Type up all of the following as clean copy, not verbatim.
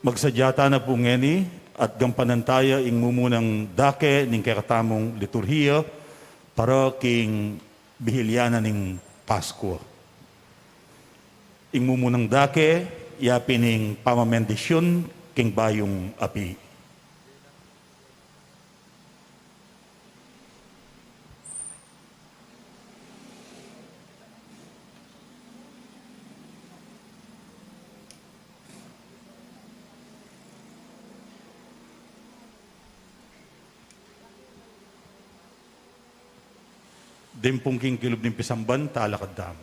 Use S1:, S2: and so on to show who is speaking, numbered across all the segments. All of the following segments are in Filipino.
S1: Magsadyata na po ngeni at gampanantaya ing mumunang dake ning kakatamong liturhiya para king bihilyanan ning Pasko. Ing mumunang dake, yapin ning pamamendisyon king bayong api. Dimpong king kilub ng pisamban, talakad dam.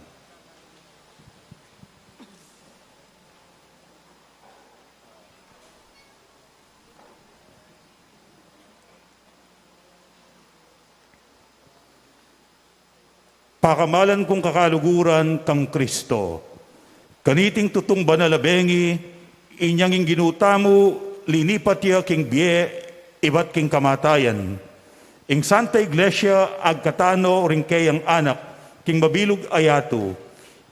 S1: Pakamalan kong kakaluguran kang Kristo, kaniting tutong banalabengi, inyang ing ginutamu, linipat ya king biye, ibat king kamatayan. Ing Santa Iglesia agkatano ring kayang anak king mabilog ayato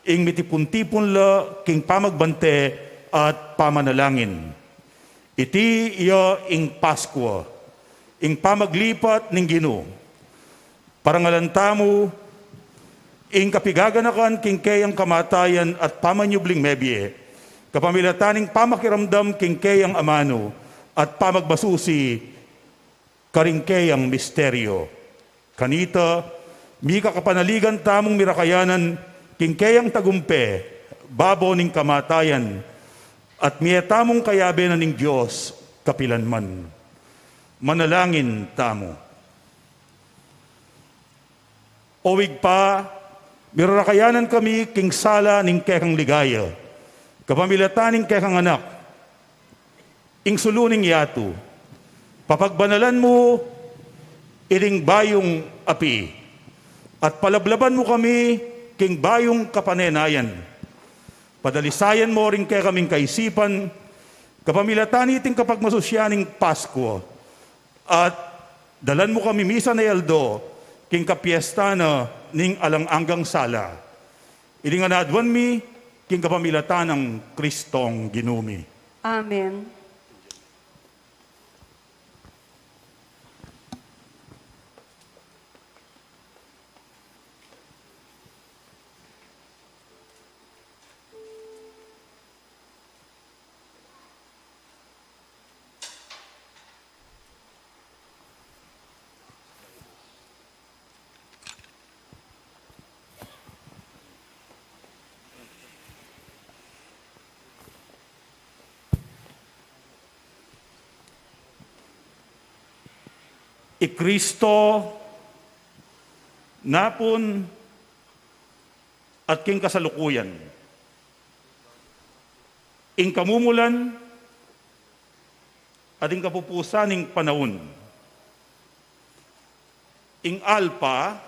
S1: ing mitipon-tipon la king pamagbante at pamanalangin. Iti iya ing Pasko ing pamaglipat ning Ginoo. Parangalantamo ing kapigaganakan king kayang kamatayan at pamanyubling mebye. Kapamilataning pamakiramdam king kayang amano at pamagbasusi karingkeyang misteryo. Kanita, mi kakapanaligan tamong mirakayanan, kingkeyang tagumpe, babo ning kamatayan, at miyatamong kayabenan ning Diyos, kapilanman. Manalangin tamo. Owig pa, mirakayanan kami king sala ning kekang ligaya, kapamilataning kekang anak, ing suluning yato, papagbanalan mo iring bayong api at palablaban mo kami king bayong kapanenayan. Padalisayan mo rin kaya kaming kaisipan, kapamilatan iting kapag masusyaning Pasko at dalan mo kami misa na yaldo king kapiesta na ning alang-anggang sala. Iring anadwan mi king kapamilatan ng Kristong ginumi.
S2: Amen.
S1: Ikristo napon at king kasalukuyan. Ing kamumulan at ing kapupusaning panahon. Ing Alpha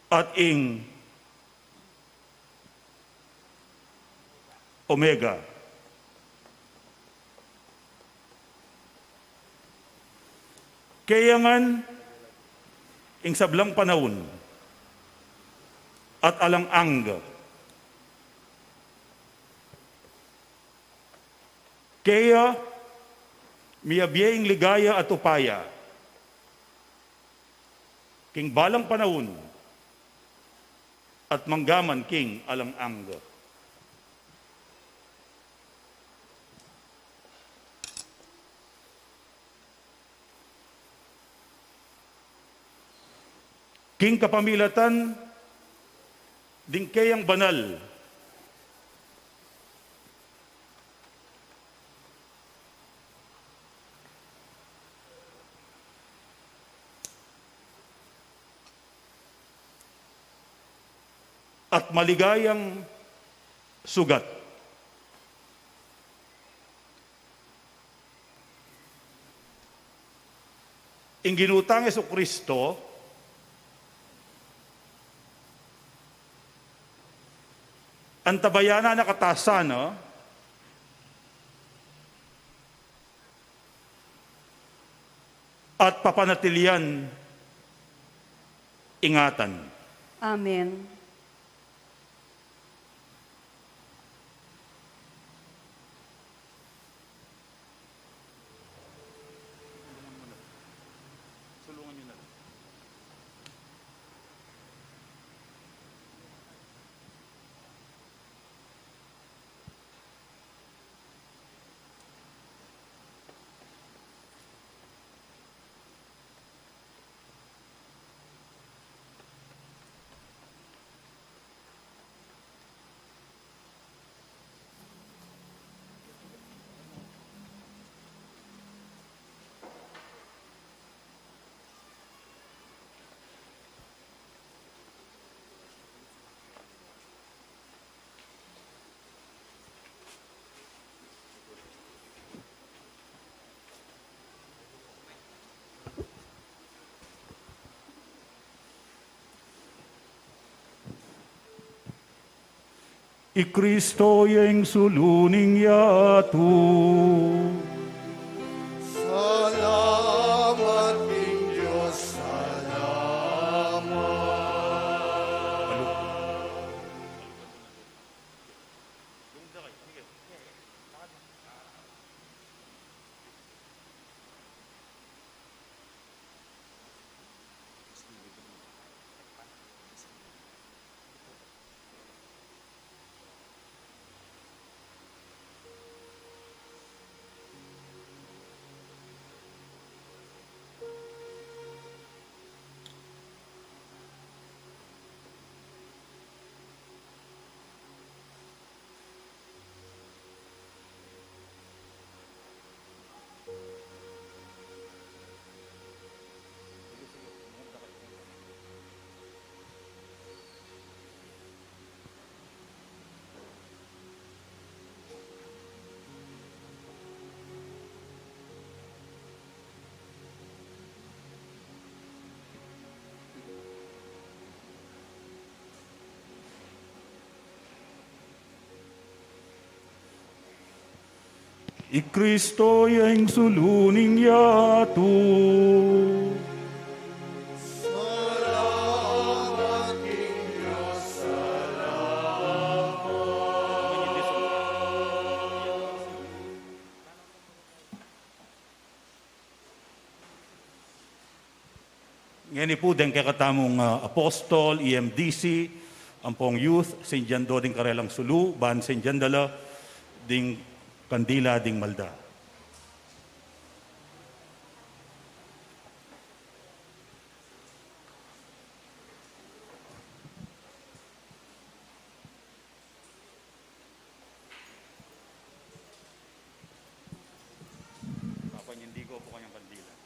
S1: at ing Omega. Kayangan ing sablang panahon at alang-ang kaya miyabyeng ligaya at upaya king balang panahon at manggaman king alang-ang. King kapamilatan, ding kayang banal, at maligayang sugat. Ing ginutang Jesucristo, ang tabayana na katasana at papanatilian ingatan.
S2: Amen.
S1: Ikristo yung suluning yato.
S2: Salamat king Diyos, salamat.
S1: Ikristo yung suluning yato.
S2: Salamat king Diyos, salamat.
S1: Ngayon po din kakatamong apostol, EMDC, ang pong youth, St. John Do ding Karelang Sulu, Ban St. John Dala, ding Kandila ding Malda. Papanindi ko po kanyang kandila.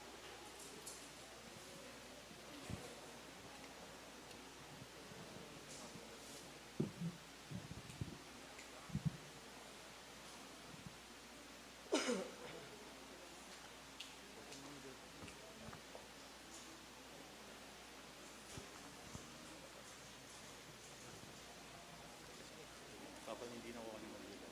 S1: Papanindi na ko kanyang kandila.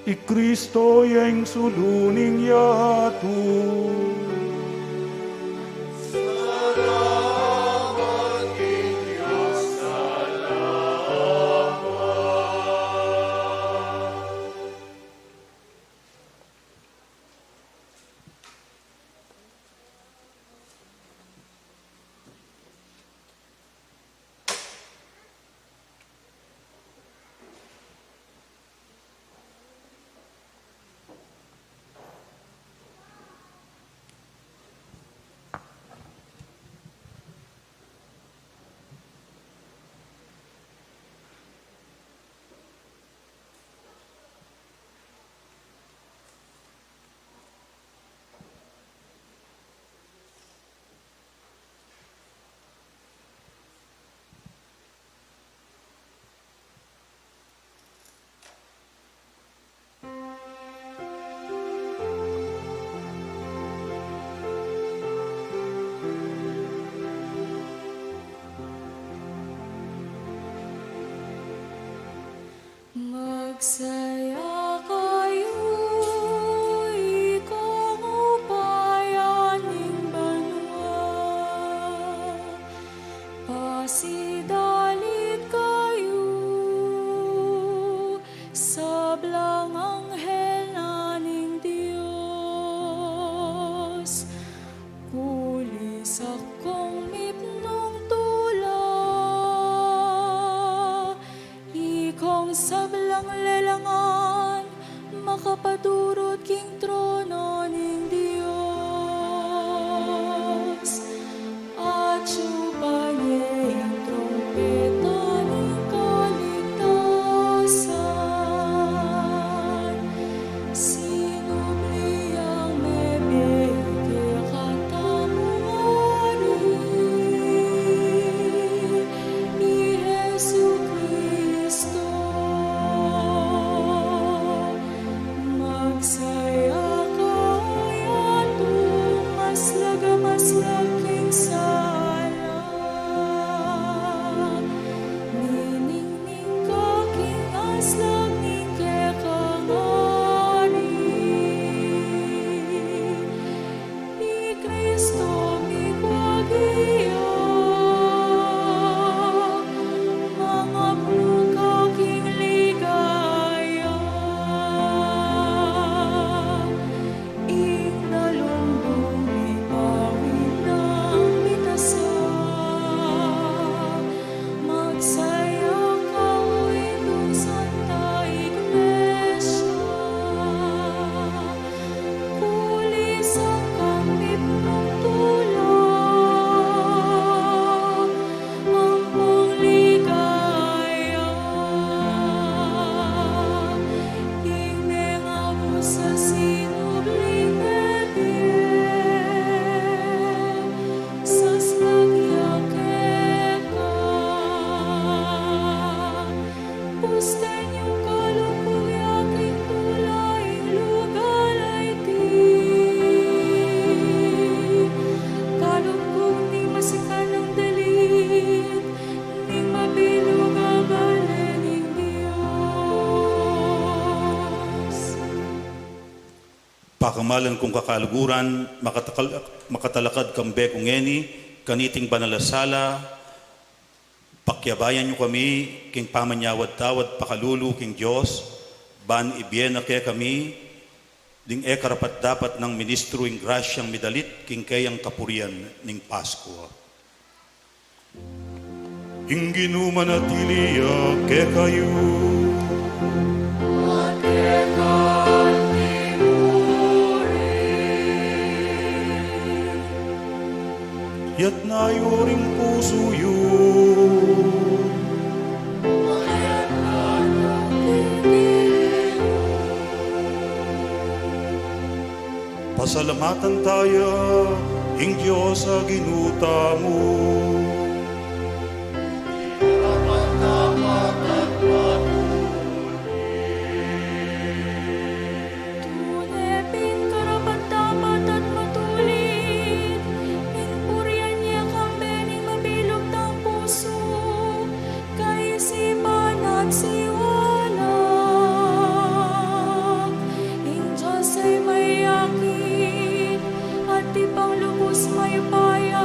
S1: Ikristo yung suluning yato.
S2: Salamat king Diyos, salamat.
S3: Magsaya kayo'y kung upayaning banwa. Pasidalit kayo sa blang anghel naning Diyos. Pulis ako sablang lelangan, makapadurot king trono ning Dios. At supanye ang trompeta ning kaligtasan. Sinubli ang mebeke katamuari. I Jesucristo. Magsaya kaya tumaslag king sala. Niningning ka king aslag ning kekangari. I Kristo mi kwagiya. Mga buka king ligaya. Inalundong ipawin ng mitasa. Magsaya ka itong Santa Iglesia. Pulis ang kamip ng tulak. Ang pangligaya. Ingeng ako sa sinubling bebek, sa slagyakeka. Pusten yung kalungkuyaking tulaing lugar ay ti. Kalungkong ni masikan ng dalit, ning mabilog ang balening Diyos.
S1: Pakamalan kong kakaluguran, makatalakad kambe kong eni, kaniting banalasala, pakyabayan nyo kami, king pamanyawad tawad pakalulu king Diyos, ban ibiyena kaya kami, ding karapat dapat ng ministro ing grasyang midalit, king kayang kapurian ning Pasko. Ing ginumanatiliya kaya kayo, yat na yoring puso yun. Pasalamatan tayo, ing Diyos sa ginuta mo.
S3: Tunepin karapat-dapat at matulit. Pinpurian niya kambening mabilog ng puso. Kaisipan at siwala. Ing Diyos ay may yakit at ipang lubos may paya.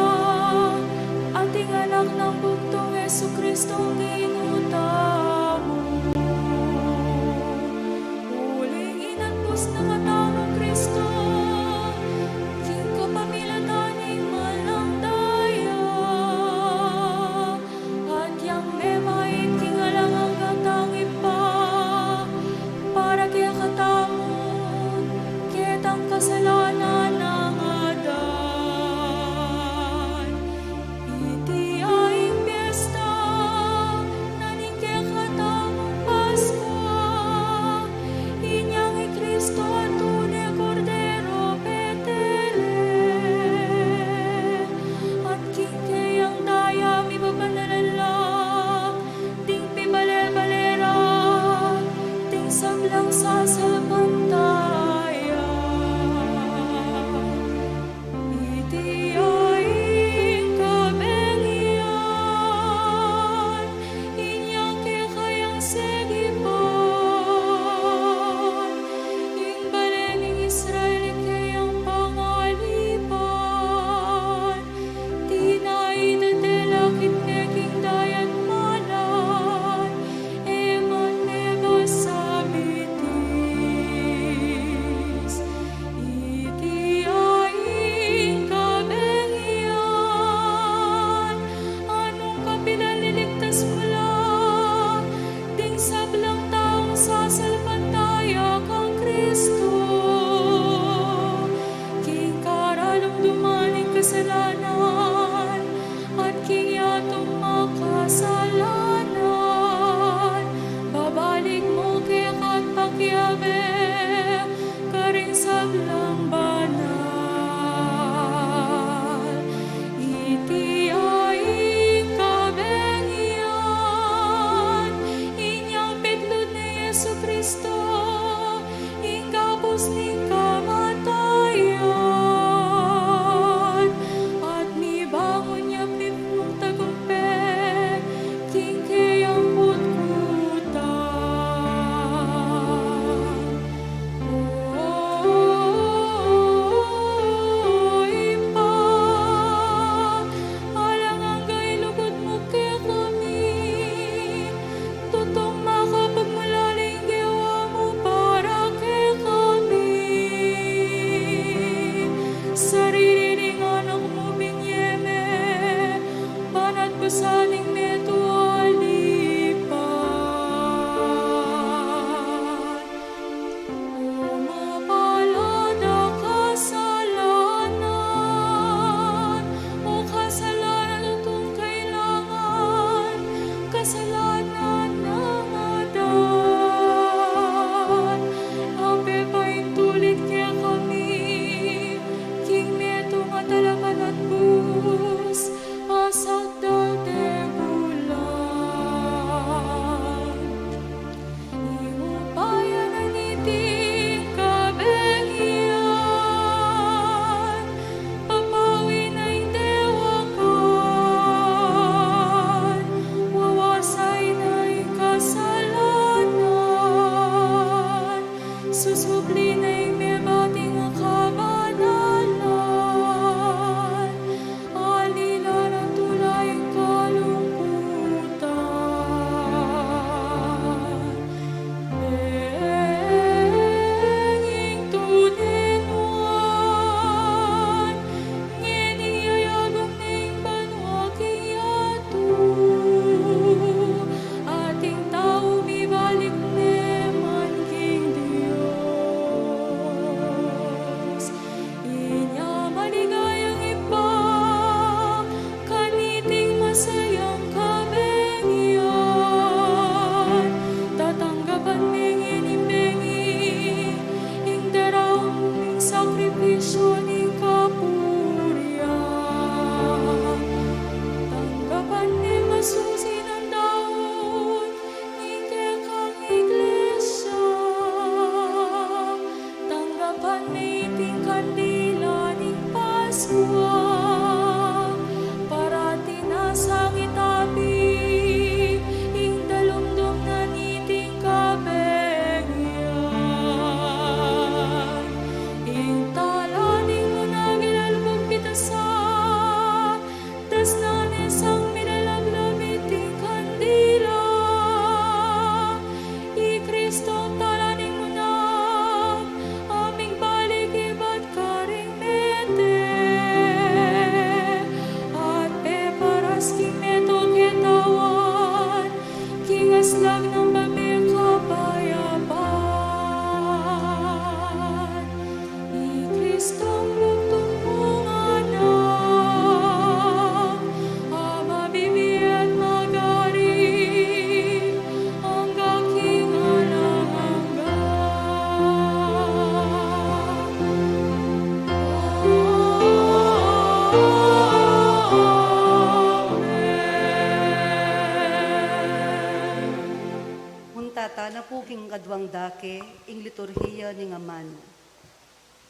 S4: tana po king kadwang dake, ing liturhiya ni ngaman.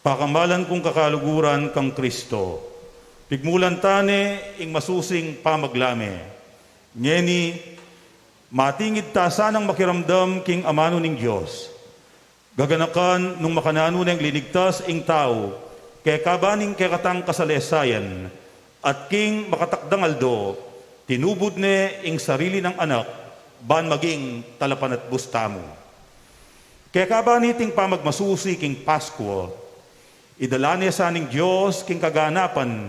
S1: Pakamalan kong kakaluguran kang Kristo. Pigmulan tane ing masusing pamaglame. Ngeni, matingid ta sanang makiramdam king amano ning Diyos. Gaganakan nung makanano ng linigtas ing tao, kay kabaning kay katang kasalesayan, at king makatakdang aldo, tinubod ne ing sarili ng anak, ban maging talapan at bustamo. Kaya kabaniting pamagmasusi king Pasko, idala niya sa aning Diyos king kaganapan,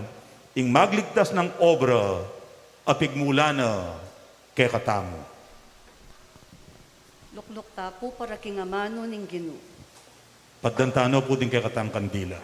S1: ing magligtas ng obra, apigmula na kay katamo.
S4: Lukluk ta po para king amano ning Ginoo.
S1: Paddantano po din kay katang kandila.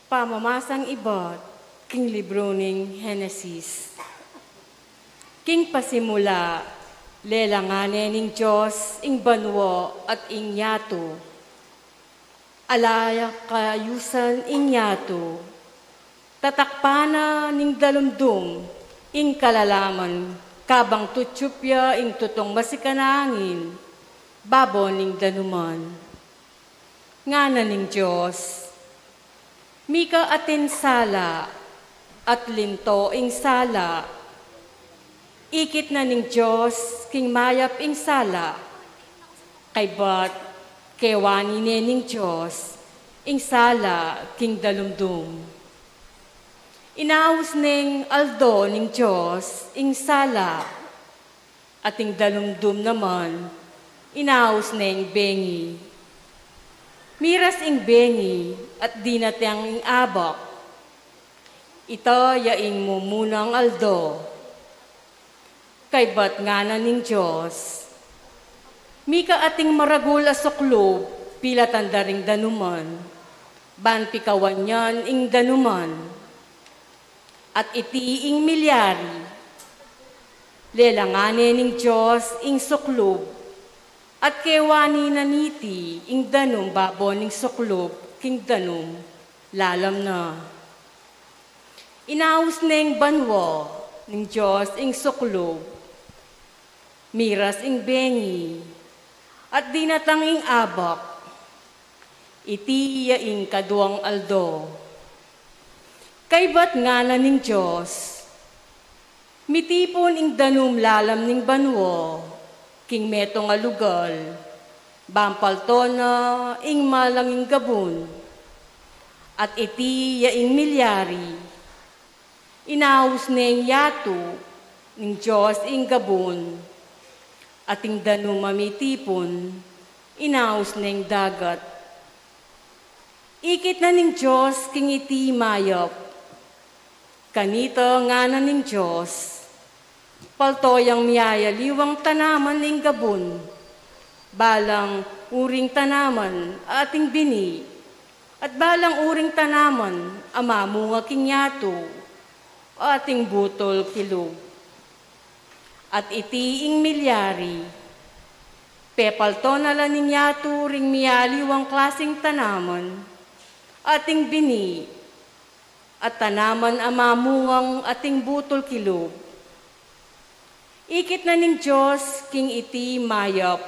S5: Pamamasang ibat, king libro ning Henesis. King pasimula, lelangane ning Diyos, ing banwo at ing yato. Alaya kayusan ing yato. Tatakpana ning dalumdum, ing kalalaman, kabang tutsupya ing tutong masikanangin, babo ning danuman. Ngana ning Diyos, mika atin sala, at linto ing sala. Ikit na ning Diyos, king mayap ing sala. Kay bat, kewani ne ning Diyos, ing sala, king dalumdum. Inaus ning aldo ning Diyos, ing sala. At ing dalumdum naman, inaus ning bengi. Miras ing bengi at di natiyang ing abak. Ito yaing mumunang aldo. Kay bat nga na ning Diyos. Mika ating maragul asoklob, pila tandaring danuman. Ban pikawan yan ing danuman. At iti ing milyari. Lelangane ning Diyos ing soklob. At kewani naniti, ing danum babon ing suklob, king danum, lalam na. Inaus na ing banwo, ning Diyos ing suklob, miras ing bengi, at dinatang ing abak, iti ing kaduang aldo. Kaybat nga na ning Diyos, mitipon ing danum lalam ning banwo, king metong alugal, bampalto na ing malanging gabon, at iti yaing milyari, inaus ning yato, ning Diyos ing gabon, at ing danu mamitipon, inaus ning dagat. Ikit na ning Diyos king iti mayap, kanito nga na ning Diyos, paltoyang miyaya liwang tanaman ning gabon, balang uring tanaman ating bini, at balang uring tanaman amamunga king yato, ating butol kilog. At iti ing milyari, pepalto na lang ning yato ring miyaliwang klaseng tanaman, ating bini, at tanaman amamungang ating butol kilog. Ikit na ning Diyos, king iti mayap,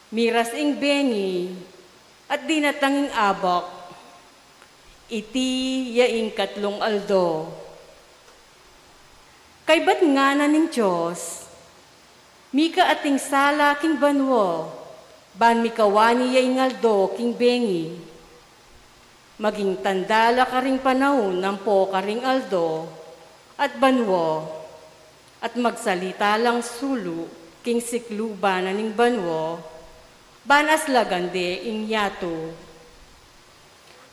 S5: miras ing bengi, at dinatanging abak, iti yaing katlong aldo. Kay bat nga na ning Diyos, mika ating sala king banwo, ban mikawani yaing aldo king bengi, maging tandala ka ring panahon ng po ka ring aldo, at banwo, at magsalita lang sulu, king sikluba na ning banwo, banas lagande ing yato.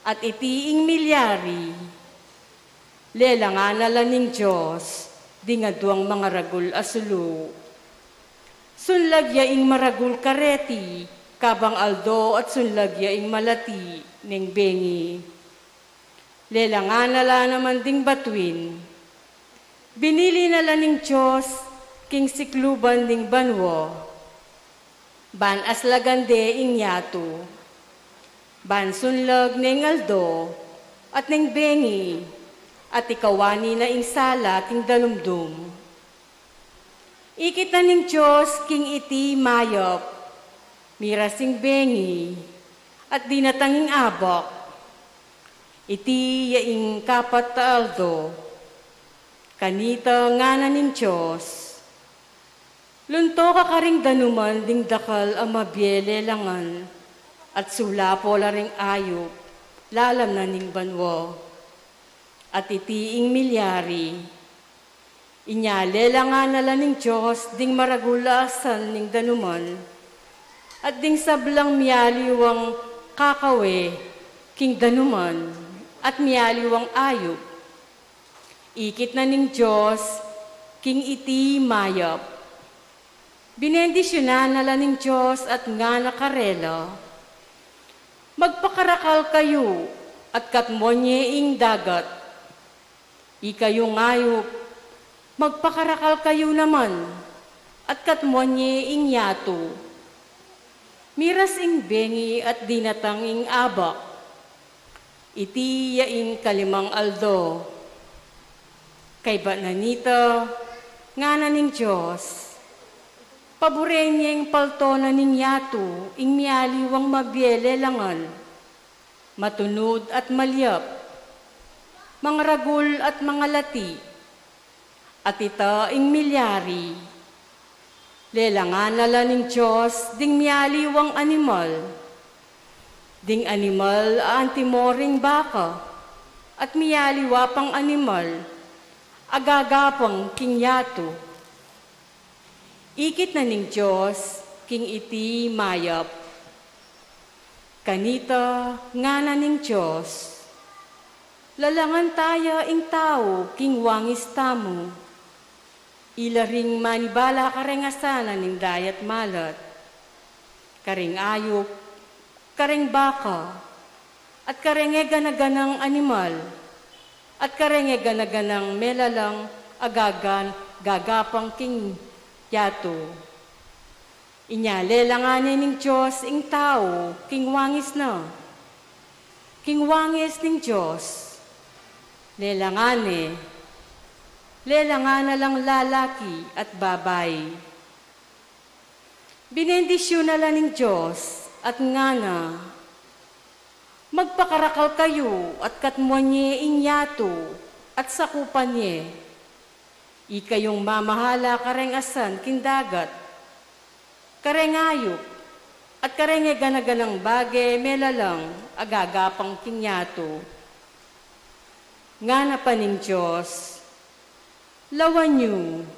S5: At iti ing milyari, lelanganala ning Diyos, di nga duang mga ragul asulu. Sunlagya ing maragul kareti, kabang aldo at sunlagya ing malati, ning bengi. Lelanganala naman ding batuin, binili nala ning Diyos, king sikluban ning banwo, ban aslagande ing yato, ban sunlag ning aldo, at ning bengi, at ikawani na ing sala king dalumdum. Ikita ning Diyos king iti mayop, mirasing bengi, at dinatanging abok, iti yaing kapat taaldo, kanita ngana ning Diyos. Lunto ka karing danuman ding dakal ang mabiele langan, at sulapo la ring ayop, lalam na ning banwo, at itiing milyari. Inyale langan nala ning Diyos ding maragulasan ning danuman, at ding sablang miyaliwang kakawe, king danuman, at miyaliwang ayop. Ikit na ning Diyos, king iti mayap. Binendisyonan nala ning Diyos at nga nakarela. Magpakarakal kayo at katmonye ing dagat. Ikayo ngayop, magpakarakal kayo naman at katmonye ing yato. Miras ing bengi at dinatang ing abak. Iti yaing kalimang aldo. Kay bananita, nga na ning Diyos. Paboren niya ing palto na ning yato, ing miyaliwang mabiele langan, matunod at malyap, mga ragul at mga lati, at ita ing milyari. Lelangan nala ning Diyos, ding miyaliwang animal, ding animal antimoring baka, at miyaliwa pang animal, agagapang king yato. Ikit na ning Diyos, king iti mayap. Kanita nga na ning Diyos. Lalangan tayo ing tao, king wangis tamo. Ilaring manibala karengasana ning dayat malat. Karing ayop, karing baka, at karenge ganaganang animal, at karenge ganaganang melalang agagan gagapang king yato. Inyale langanin ning Diyos ing tao, king wangis na. King wangis ning Diyos. Lelangane. Lelangana lang lalaki at babay. Binendisyon na lang ning Diyos at ngana. Magpakarakal kayo at katmonye ing yato at sakupanye. Ikayong mamahala kareng asan kindagat, kareng ayop, at karenge ganaganang bage melalang agagapang kinyato. Nga na pa ning Diyos, lawan nyo,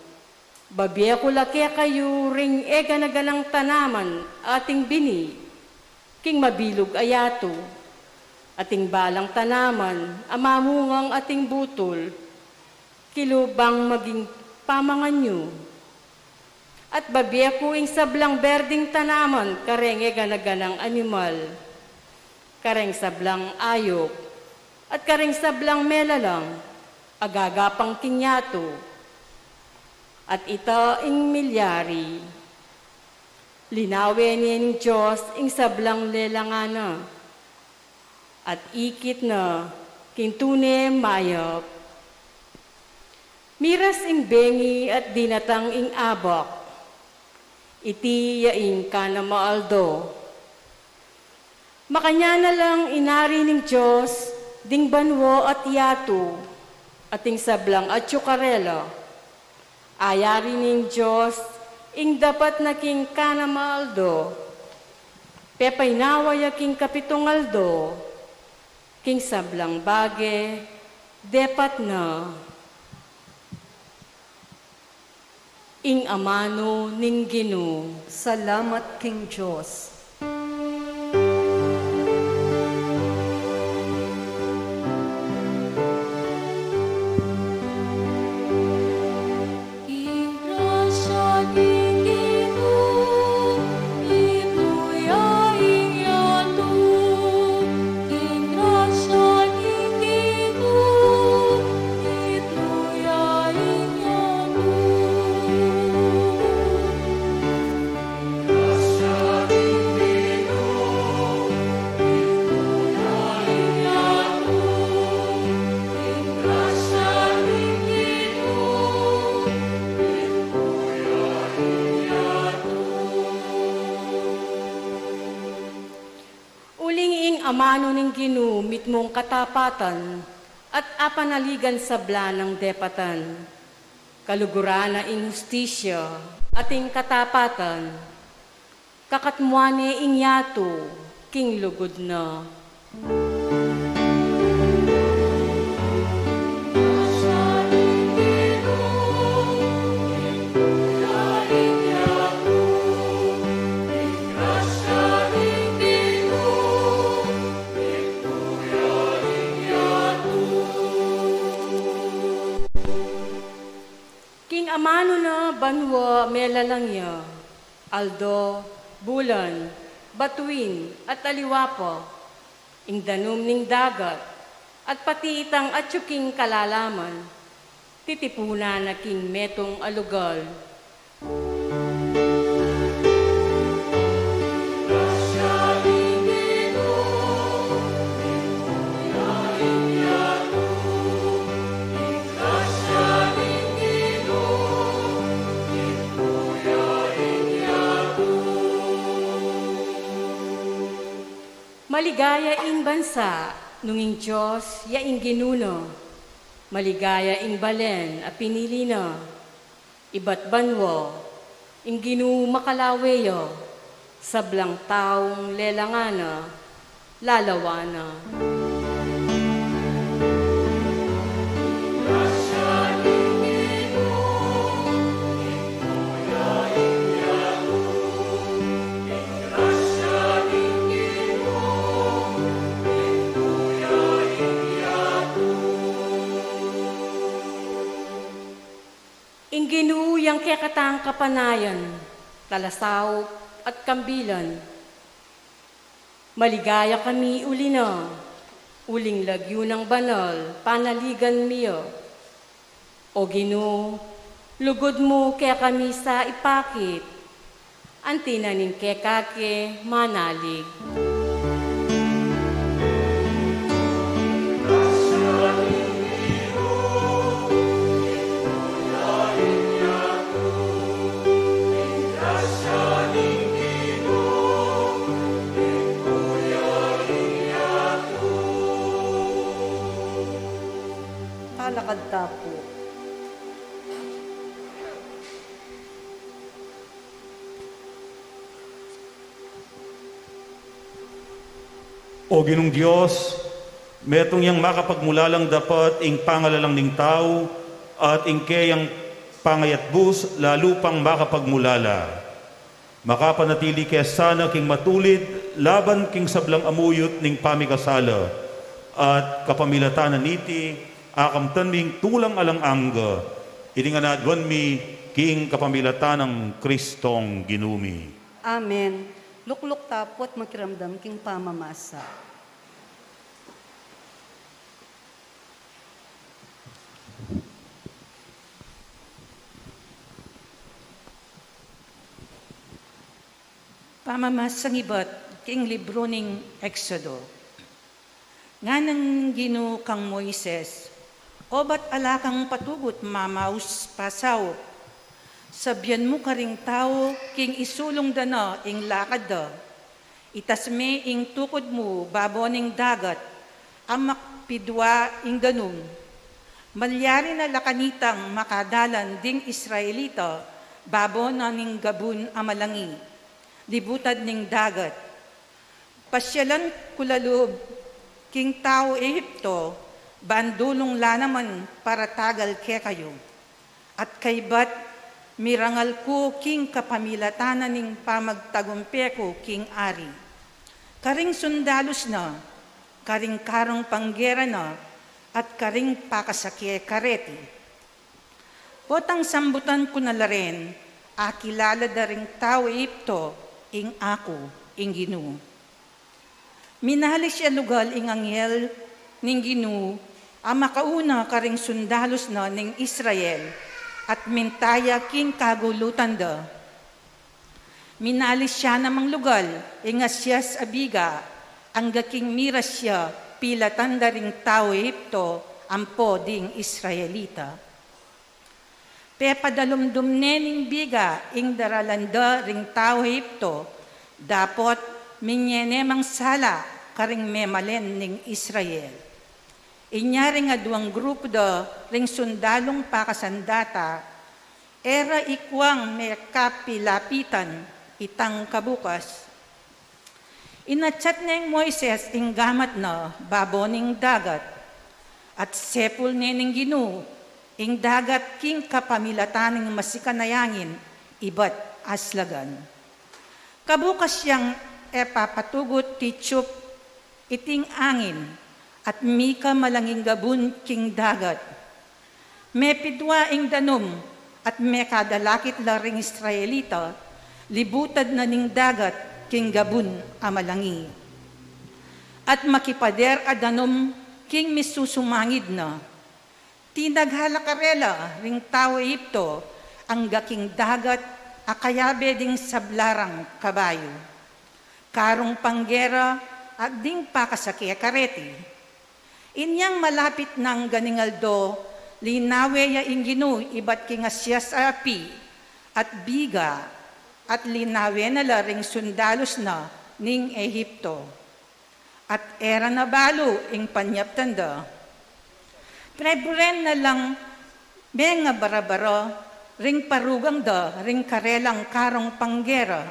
S5: babiya ko laki kayo ring ganaganang tanaman ating bini, king mabilog ayato, ating balang tanaman, amamungang ating butol, kilubang maging pamangan nyo. At babiya ko ing sablang berding tanaman, karenge ganaganang animal, kareng sablang ayop, at kareng sablang melalang, agagapang kinyato, at ita ing milyari. Linawe niya ng Diyos ing sablang lelangana, at ikit na kintune mayap. Miras ing bengi at dinatang ing abak, iti yaing kana maaldo. Makanya na lang inari ning Diyos, ding banwo at yato, ating sablang at yukarela. Ayari ning Diyos, ing dapat na king kana maaldo. Pepay nawaya king kapitungaldo, king sablang bage, depat na. Ing amano ning Ginoo.
S4: Salamat king Diyos.
S5: ning ginumit mong katapatan at apanaligan sa blanang depatan. Kaluguran na ing hustisya ating katapatan, kakatmuane ing yato, king lugod na. King amano na banwa melalangya, aldo, bulan, batuin at aliwapo, ing danum ning dagat, at pati itang atsuking kalalaman, titipuna na king metong alugal. Maligaya ing bansa, nunging Diyos, yaing ginuno. Maligaya ing balen, a pinili na. Iba't banwo, ing ginu makalaweyo. Sablang taong lelangana, lalawana. Inginuyang kekatang kapanayan, talasaw at kambilan. Maligaya kami uli na, uling lagyo ng banal, panaligan miyo. O Ginu, lugod mo kaya kami sa ipakit, antinanin kekake manalig.
S4: Kalakad tapo.
S1: O Ginong Diyos, metong yang makapagmulalang dapat ing pangalalang ning tao at ing kayang pangayatbus lalo pang makapagmulala. Makapanatili kaya sana king matulid laban king sablang amuyot ning pamikasala at kapamilatanan niti akamtan ming tulang alang angga ininganadwan mi king kapamilatan ng Kristong ginumi.
S4: Amen. Lukluk tapot makiramdam king pamamasa.
S6: Pamamasang ibat king libro ning Exodo. Nga nang Gino kang Moises, o ba't alakang patugot mamaus pasaw? Sabyan mo karing tao, king isulong dana ing lakad da. Itasme ing tukod mo, baboning dagat, amak pidwa ing ganun. Malyari na lakanitang makadalan ding Israelita, babo na ning gabun amalangi, dibutad ning dagat. Pasyalan kulaloob, king tao Ehipto, bandulong lanaman para tagal ke kayo. At kaybat mirangal ko king kapamilatanan ning pamagtagumpe ko king ari. Karing sundalos na, karing karong panggera na, at karing pakasakye kareti. Potang sambutan ko na laren, akilala da ring tao Ehipto, ing ako, ing Ginu. Minali siya lugal ing anghel ning Ginu, ang makauna karing sundalos na ning Israel, at mintaya king kagulutan da. Minalis siya namang lugal, ingas siya sa abiga, ang gaking miras siya, pilatan da ring tao Ehipto, ampo ding Israelita. Pepadalumdum nening biga, ing daralanda ring tao Ehipto, dapot minyenemang sala, karing memalen ning Israel. Inyari nga duwang grupo da ring sundalong pakasandata, era ikwang may kapilapitan itang kabukas. Inachat na yung Moises ing gamat na baboning dagat, at sepul nening Ginu ing dagat king kapamilataning masikanayangin ibat aslagan. Kabukas siyang epapatugot ti tiyup iting angin at mika malanging gabun king dagat. Me pidwa ing danom at me kadalakit laring Israelita, libutad na ning dagat king gabun amalangi. At makipader adanom king misusumangid na. Tinaghalakarelah ring tao Egypto ang gaking dagat akayabe ding sablarang kabayo. Karong panggera at ding pakasakya kareti. Inyang malapit ng ganingaldo, linawe ya inginu ibat king asyas api at biga at linawe na laring sundalos na ning Ehipto. At era na balo ing panyaptanda. Preburen na lang benga barabara ring parugang da ring karelang karong panggera.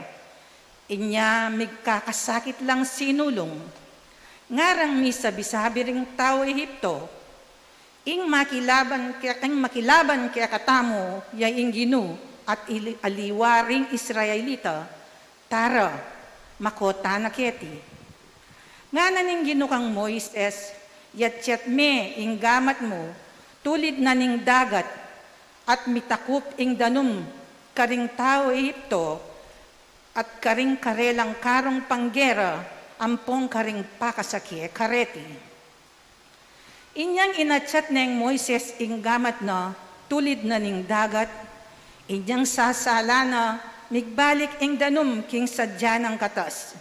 S6: Inya migkakasakit lang sinulong. Ngarang mi sabi-sabi ring tao Ehipto. Ing makilaban kaya katamo ya inginu at aliwaring Israelita. Tara, makota na keti. Nga naning ginukang Moises, yat me ing gamat mo, tulid na ning dagat, at mitakup ing danum, karing tao Ehipto, at karing karelang karong panggera, ampong karing pakasakye kareti. Inyang inachat na ing Moises ing gamat na, tulid na ning dagat, inyang sasala na, migbalik ing danum king sadya ng katas.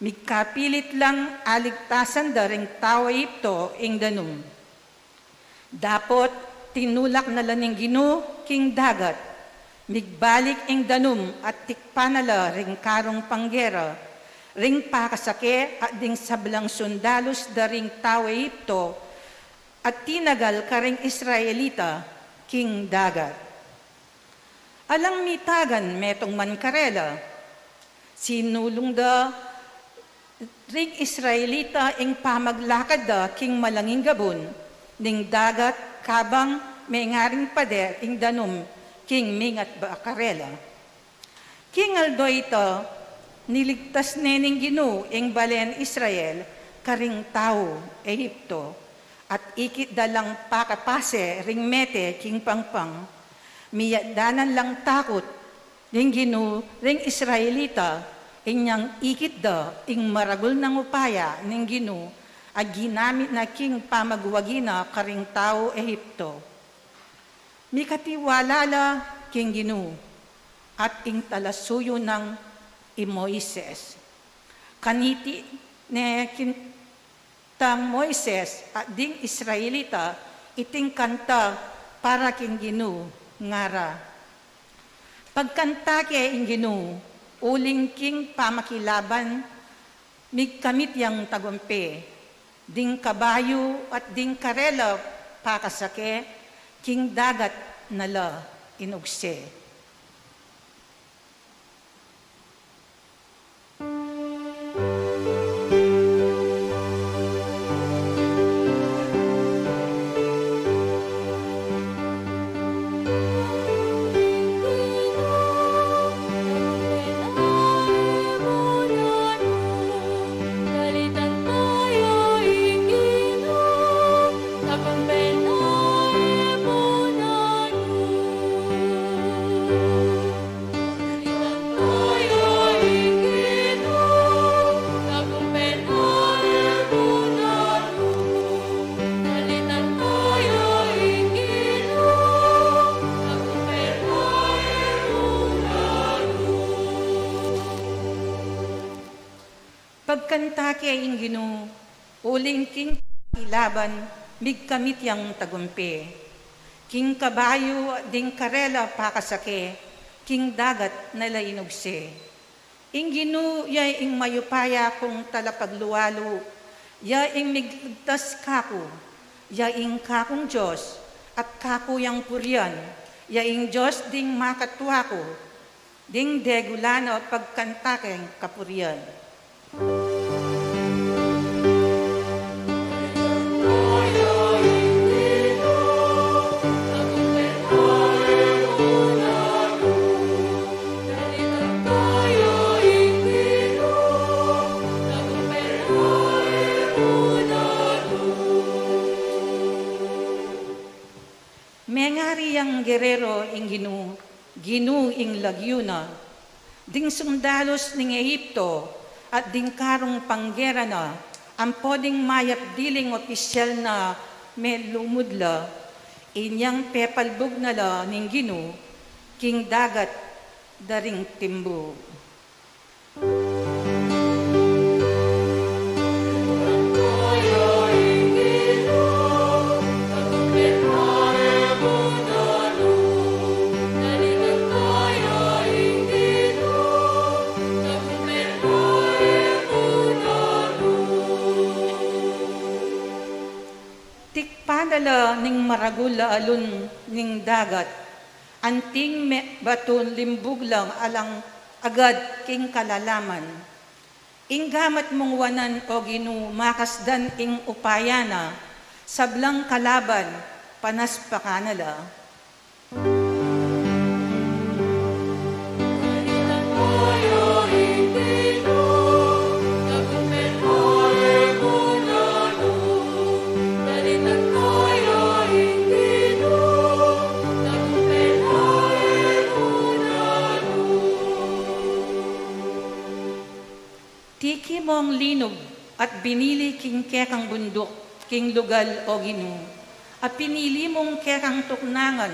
S6: Migkapilit lang aligtasan da ring tao Egypto ing danum. Dapot tinulak na laning Ginu king dagat. Migbalik ing danum at tikpanala ring karong panggera. Ring pakasake at ding sablang sundalos da ring tao Egypto at tinagal karing Israelita king dagat. Alang mitagan metong mankarela, sinulong da ring Israelita ing pamaglakad da king malanging gabon, ning dagat kabang may ngaring pader ing danum king mingat bakarela. King aldo ito, niligtas nening Ginu ing balen Israel, karing tao Ehipto, at ikit dalang pakapase ring mete king pangpang, miyadanan lang takot ring Ginu ring Israelita, inyang ikit da ing maragol ng upaya ning Ginu at ginamit na king pamagwagina karing tao Ehipto. Mikatiwalala king Ginu at ing talasuyo ng Moises. Kaniti ne kintang Moises at ding Israelita iting kanta para king Ginu ngara. Pagkanta kay ing Ginu, uling king pamakilaban, migkamit yang tagumpe, ding kabayo at ding karela pakasake, king dagat nala inugse. Pagkanta kay ing Ginu, uling king ilaban, migkamit yang tagumpe. King kabayo ding karela pakasake, king dagat nala inugse. Inginu ya ing mayupaya kung talapagluwalo, ya ing migligtas kako, ya ing kakong Diyos, at kako yang purian, ya ing Diyos ding makatwa ko, ding degulano pagkantakeng kapurian. Mengari yang gerero ing ginu ing lagyuna, ding sundalos ning Ehipto, at ding karong panggera na, ang poding mayat diling opisyal na may lumudla, inyang pepalbog na la ning ginu, king dagat daring timbo. Tikpadala ning maragula alun ning dagat, anting baton limbug lang alang agad king kalalaman. Inggamat mong wanan o ginu makasdan ing upayana, sablang kalaban panas pakanala. Tiki mong linog at binili king kekang bundok, king lugal o ginu. At pinili mong kekang tuknangan,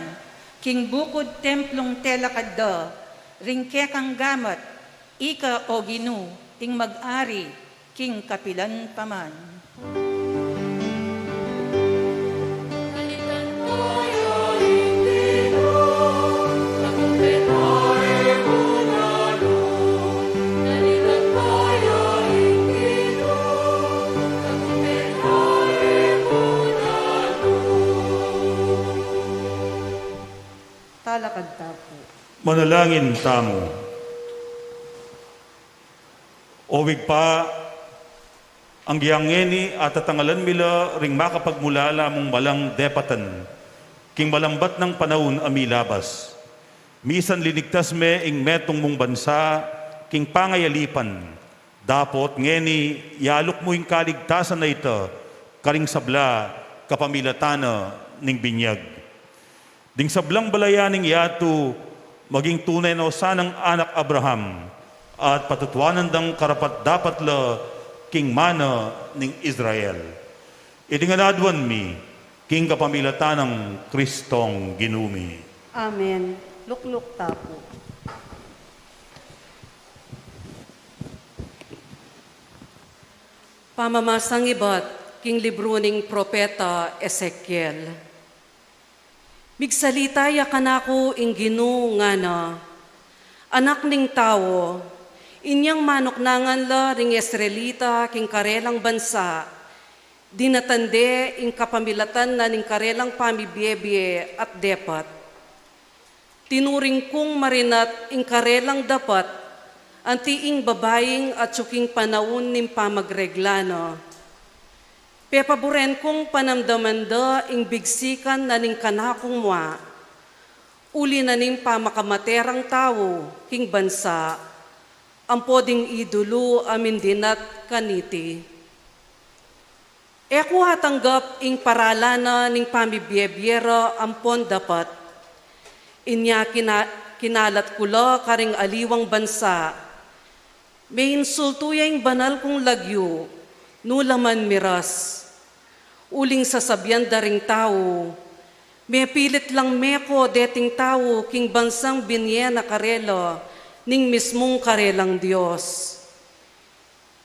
S6: king bukod templong telakadda, ring kekang gamat, ika o ginu, ing mag-ari, king kapilan paman.
S4: Talakad tapo.
S1: Manalangin tamo. Owig pa ang giyangeni at tatangalan mila ring makapagmulala mong malang depatan, king malambat ng panahon amilabas. Misan linigtas me ing metong mong bansa, king pangayalipan. Dapot ngeni yalok mo ing kaligtasan na ito, karing sabla kapamilatana ning binyag. Ding sablang balayaning yatu, maging tunay na sanang anak Abraham, at patutuanan dang karapat dapat la king mana ning Israel. Idinganadwan mi, king kapamilatan ng Kristong ginumi.
S4: Amen. Lukluk tapo.
S5: Pamamasang ibat, king libro ning propeta Ezekiel. Bigsalita ya kanako ing Ginu nga na, anak ning tao, inyang manoknangan la ring Israelita king karelang bansa, dinatande ing kapamilatan na ning karelang pamibiyebye at depat. Tinuring kong marinat ing karelang dapat, antiing babaying at suking panahon ning pamagreglano. Pepaboren kong panamdamanda ing bigsikan na ning kanakong mwa, uli na ning pamakamaterang tao, king bansa, ang poding idulu amin dinat kaniti. Eko hatanggap ing paralana ning pamibyebyera ampon dapat, inya kinalat kula karing aliwang bansa, may insultuyang banal kong lagyo, nulaman miras, uling sasabyan daring tao, may pilit lang meko deting tao king bansang binye na karela, ning mismong karelang Diyos.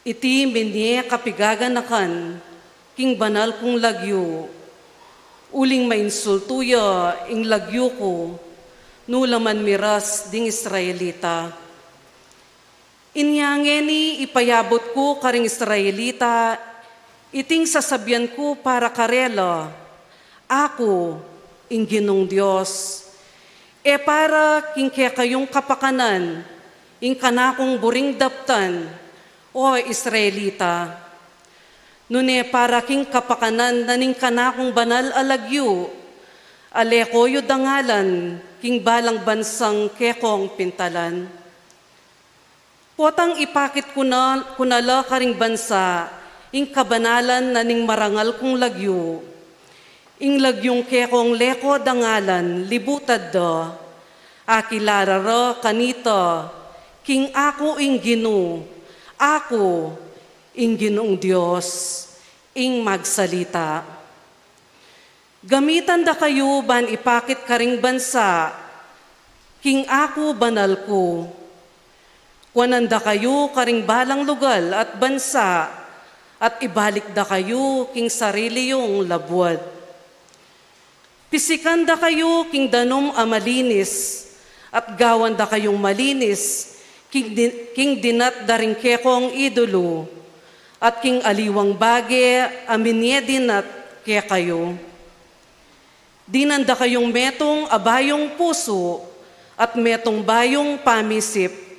S5: Iti binye kapigaganakan, king banal kong lagyo, uling mainsultuya ing lagyo ko, nulaman miras ding Israelita. Inyangeni ipayabot ko karing Israelita, iting sasabyan ko para karela, ako, ing Ginong Diyos. E para kingke kayong kapakanan, ing kanakong buring daptan, o Israelita. Nune para king kapakanan na ning kanakong banal alagyo, alekoyo dangalan, king balang bansang kekong pintalan. Potang ipakit kunala karing bansa, ing kabanalan na ning marangal kong lagyo, ing lagyong kekong leko dangalan, libutad da, akilarara kanita, king ako ing Gino, ako ing Ginong Diyos, ing magsalita. Gamitan da kayo ban ipakit karing bansa, king ako banal ko. Kwananda kayo karing balang lugal at bansa, at ibalik da kayo king sarili yung labwad. Pisikan da kayo king danom amalinis, at gawan da kayong malinis, king dinat daring kekong idolo, at king aliwang bage aminye dinat ke kayo. Dinanda kayong metong abayong puso, at metong bayong pamisip.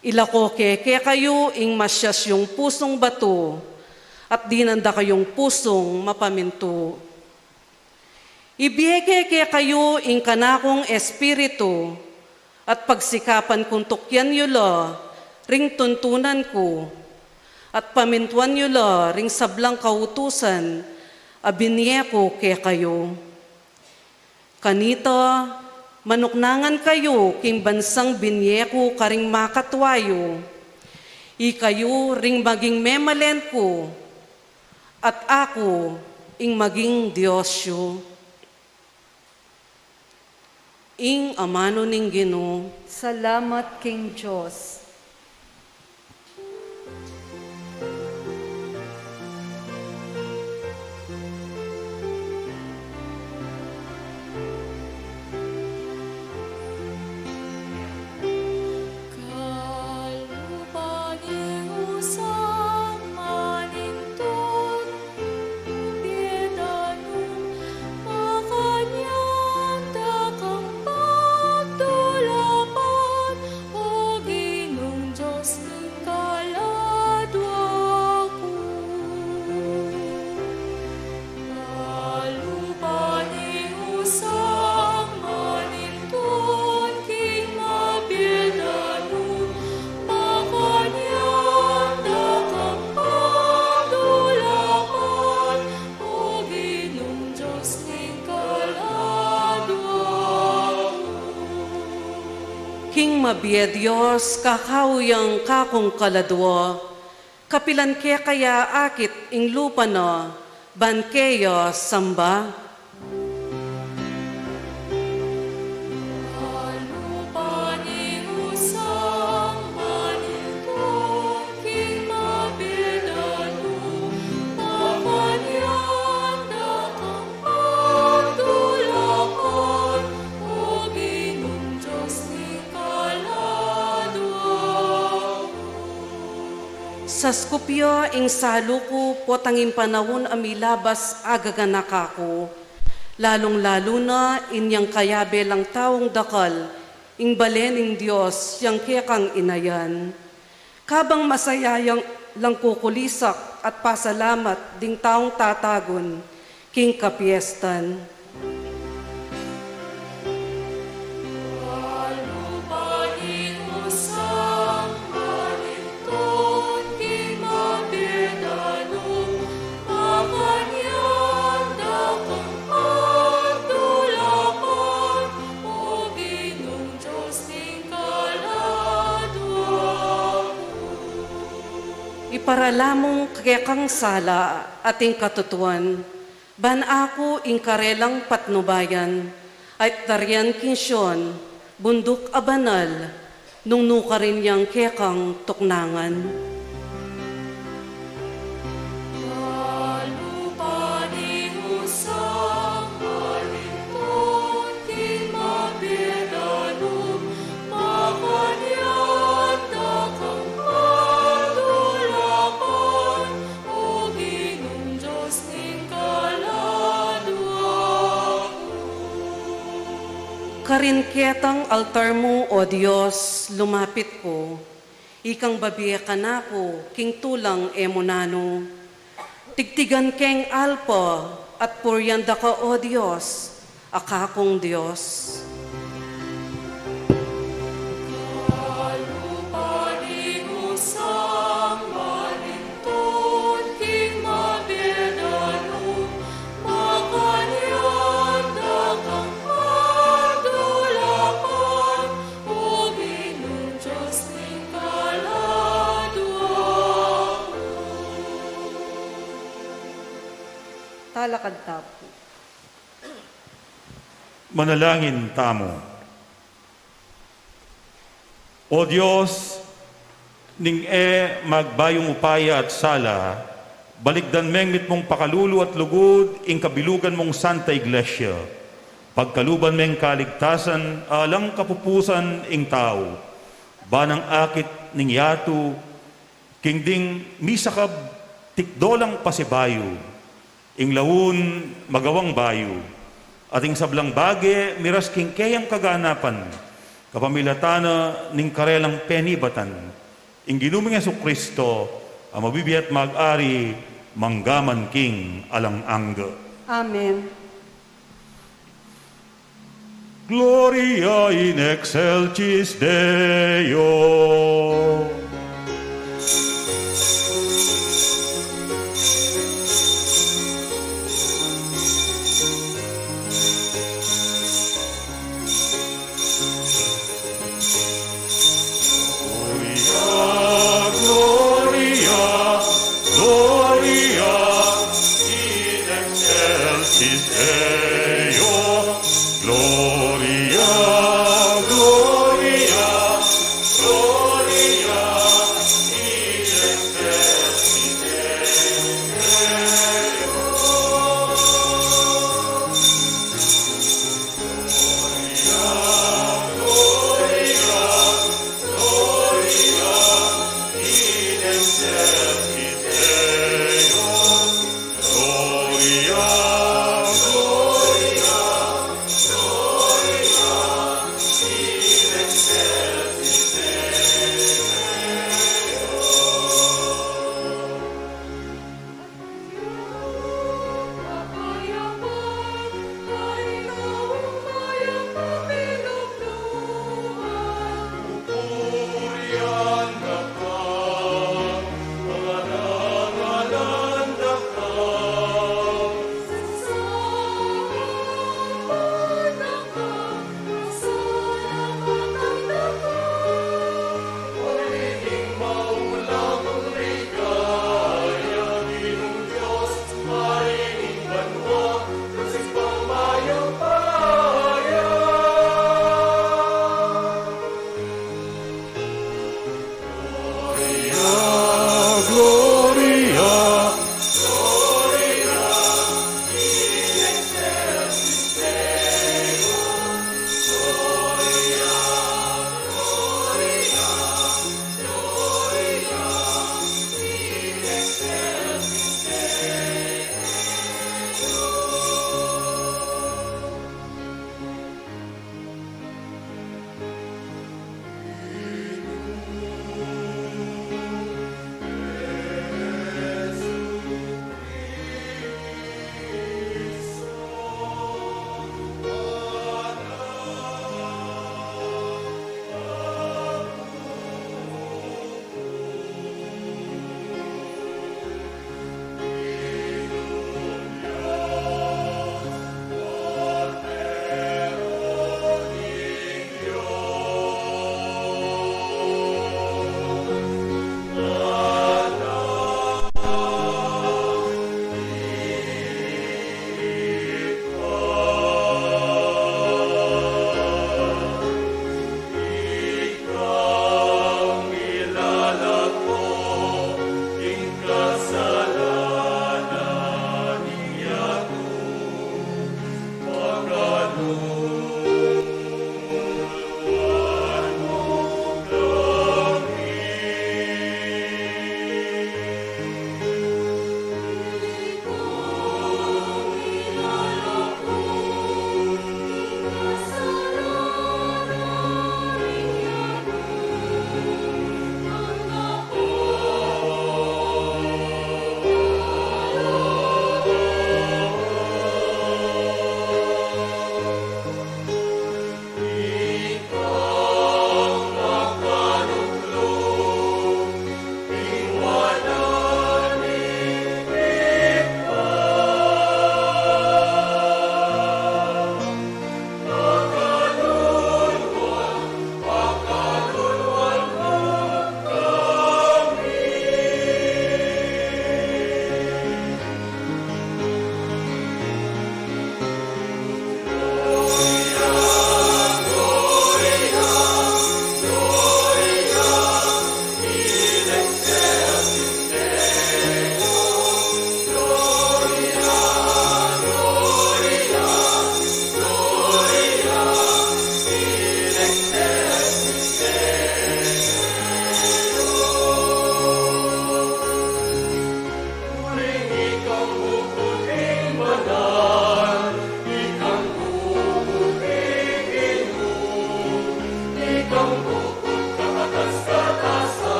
S5: Ilako keke kayo ing masyas yung pusong bato, at dinanda kayong pusong mapaminto. Ibiyeke kayo ing kanakong espiritu, at pagsikapan kung tukyan yula, ring tuntunan ko, at pamintuan yula ring sablang kautusan, abinye ko ke kayo. Kanita, manuknangan kayo king bansang binyeko karing makatwayo, ikayo ring maging memalen ko, at ako ing maging Diyosyo. Ing amano ning Ginoo,
S4: Salamat King Diyos.
S3: Kalupani usang manintun, biedanum makanyang dakang pagtulapan, o Ginong Diyos ning kaladwa ko. Kalupani usang manintun, king mabiedanum makanyang dakang pagtulapan, o Ginong Diyos ning kaladwa ko.
S5: king mabiya Diyos, kakawiyang kakong kaladwa, kapilan ke kaya akit ing lupa na, ban keyo samba.
S3: Kalupani usang manintun, king mabiedanum makanyang dakang pagtulapan, o Ginong Diyos ning kaladwa ko.
S5: Sa Skopje ing saluko potangin panahon amilabas agaganakako, lalong-lalo na inyang kayabe lang taong dakal, ing balen ing Diyos yang kekang inayan. Kabang masayayang lang kukulisak at pasalamat ding taong tatagon, king kapiestan.
S3: Kalupani usang manintun, king mabiedanum makanyang dakang pagtulapan, o Ginong Diyos ning kaladwa ko.
S5: Iparalamong kekang sala ating katutuan, ban ako ing karelang patnubayan, at tarian kinsyon, bundok abanal, nung nuka rin yang kekang tuknangan.
S3: Kalupani usang manintun, king mabiedanum makanyang dakang
S7: karinketang altar mo, O Diyos, lumapit ko. Ikang babiya ka na ko, king tulang emonano. Tigtigan keng alpa, at puryanda ka, O Diyos, akakong Diyos.
S4: Talakad tapo.
S1: Manalangin tamo. O Diyos, ning magbayong upaya at sala, balikdan mengmit mong pakalulu at lugod, ing kabilugan mong Santa Iglesia. Pagkaluban meng kaligtasan, alang kapupusan ing tao. Banang akit ning yatu, kingding misakab tikdolang pasibayo. Ing lawun magawang bayo, ating sablang bage miras king kayang kaganapan, kapamilatana ning karelang penibatan, ing ginuming Jesucristo, ang mabibiyat mag-ari, manggaman king alang angga.
S4: Amen.
S1: Gloria in excelsis Deo.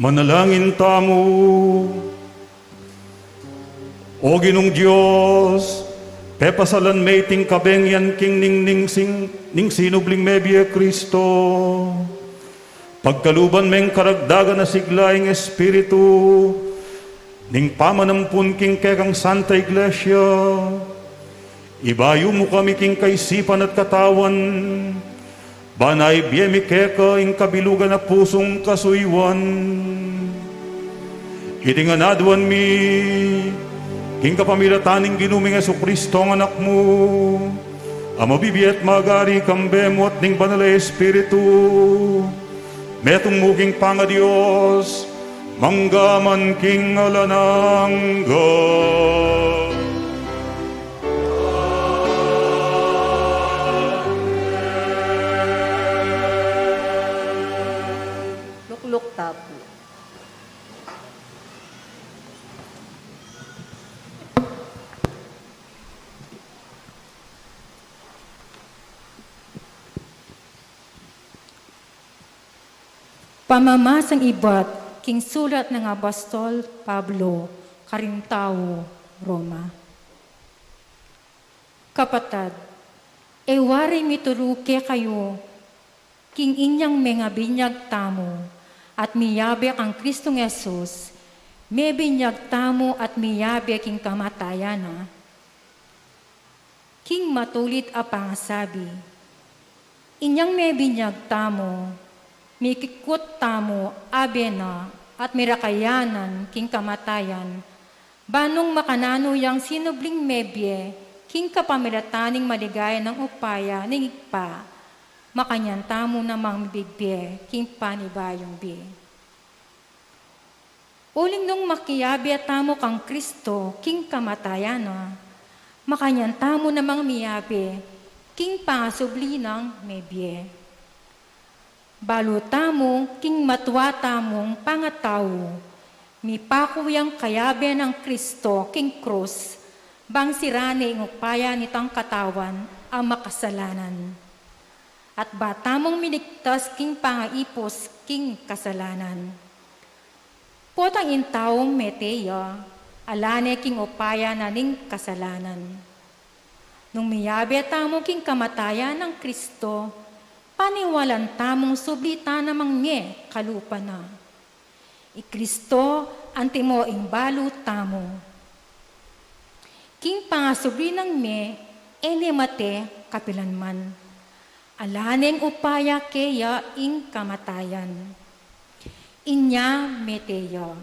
S1: Manalangin tamo. O Ginong Diyos, pepasalan may ting kabengyan king ning sinubling mebye Kristo. Pagkaluban meng karagdagan na siglaing Espiritu, ning pamanampun king kekang Santa Iglesia, ibayo mo kami king kaisipan at katawan, banay biyemi keka ing kabilugan na pusong kasuywan. Itinganaduan mi, king kapamilataning ginuming Jesucristo ang anak mo, ang mabibiyat magari kambemo at ning banal na Espiritu, metong muging panga Diyos, manggaman king alanangga.
S4: Lukluk tapo.
S8: Pamamasang ibat, king sulat ng Apostol Pablo, Carintao, Roma. Kapatad, ewari mituruke kayo, king inyang mga binyag tamo, at miyabek ang Kristong Yesus, may binyag tamo at miyabek king kamatayana. King matulit apang sabi, inyang may binyag tamo, mikikot tamo abena at mirakayanan king kamatayan, banong makanano yang sinubling mebye, king kapamilataning maligaya ng upaya ning ikpa, makanyan tamo namang bigbe, king panibayong bi. Uling nung makiyabi tamo kang Kristo, king kamatayan, makanyan tamo namang miyabi, king pangasubli ng mebye. Balutamo, king matwatamong pangataw, mipakuyang kayabe ng Kristo, king krus, bang sirani ng upaya nitang katawan ang makasalanan. At batamong miligtas king pangaipos, king kasalanan. Potang intaong meteya, alane king upaya na ning kasalanan. Nung miyabe tamo king kamatayan ng Kristo, paniwalan tamong sublita namang nye kalupa na. Ikristo antimo ing balu tamo. King pangasubli ng me, mate kapilanman. Alaneng upaya keya ing kamatayan. Inya meteya.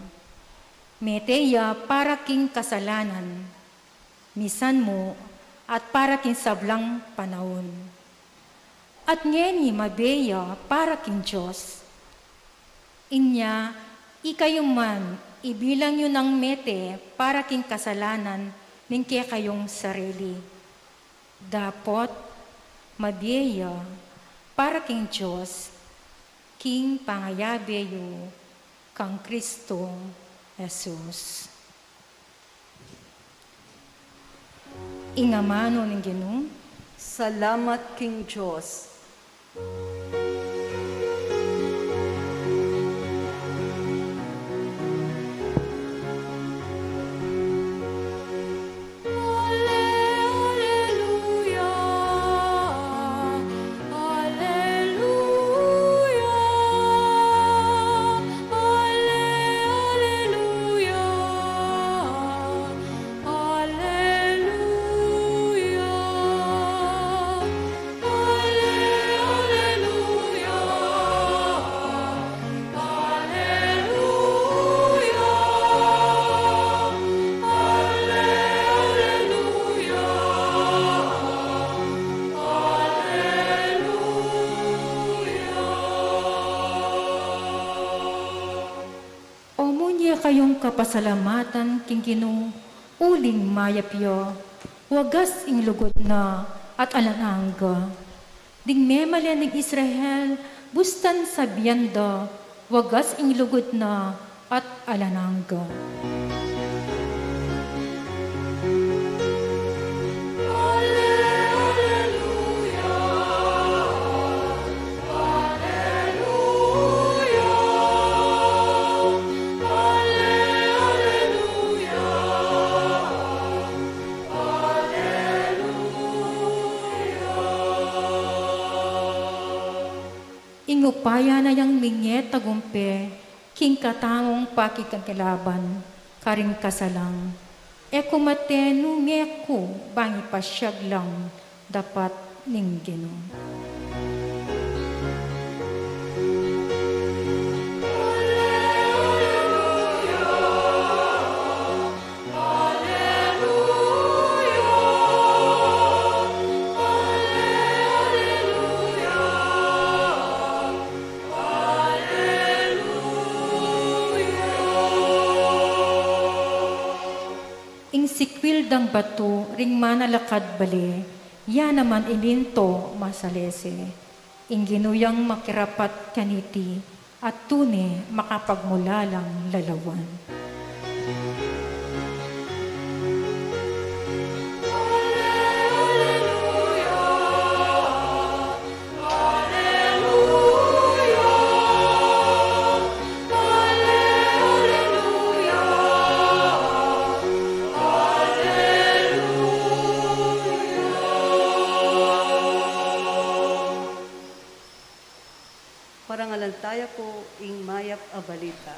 S8: Meteya para king kasalanan. Misan mo at para king sablang panahon. At ngeni mabeya para king Diyos. Inya, ikayuman, ibilang yun ng mete para king kasalanan ning kaya kayong sarili. Dapat, mabeya para king Diyos, king pangayabeyo kang Kristo Jesus. Ingamano ng Ginoo,
S4: Salamat king Diyos.
S3: Alleluia, alleluia, alleluia,
S8: kayong kapasalamatan king Ginoo, uling mayapyo, wagas ing lugod na at alanangga. Ding memalan ng Israel, bustan sa biyanda, wagas ing lugod na at alanangga. king upaya na yang minye tagumpe, king katangong pakikagkalaban, karing kasalang. E kumate numeku bangi pasyag lang dapat ninggino. Ing sikwil dang bato, ring manalakad bali, ya naman ininto masalese. Ing ginuyang makirapat kaniti, at tune makapagmulalang lalawan.
S4: Parangalantaya ko ing mayap a balita.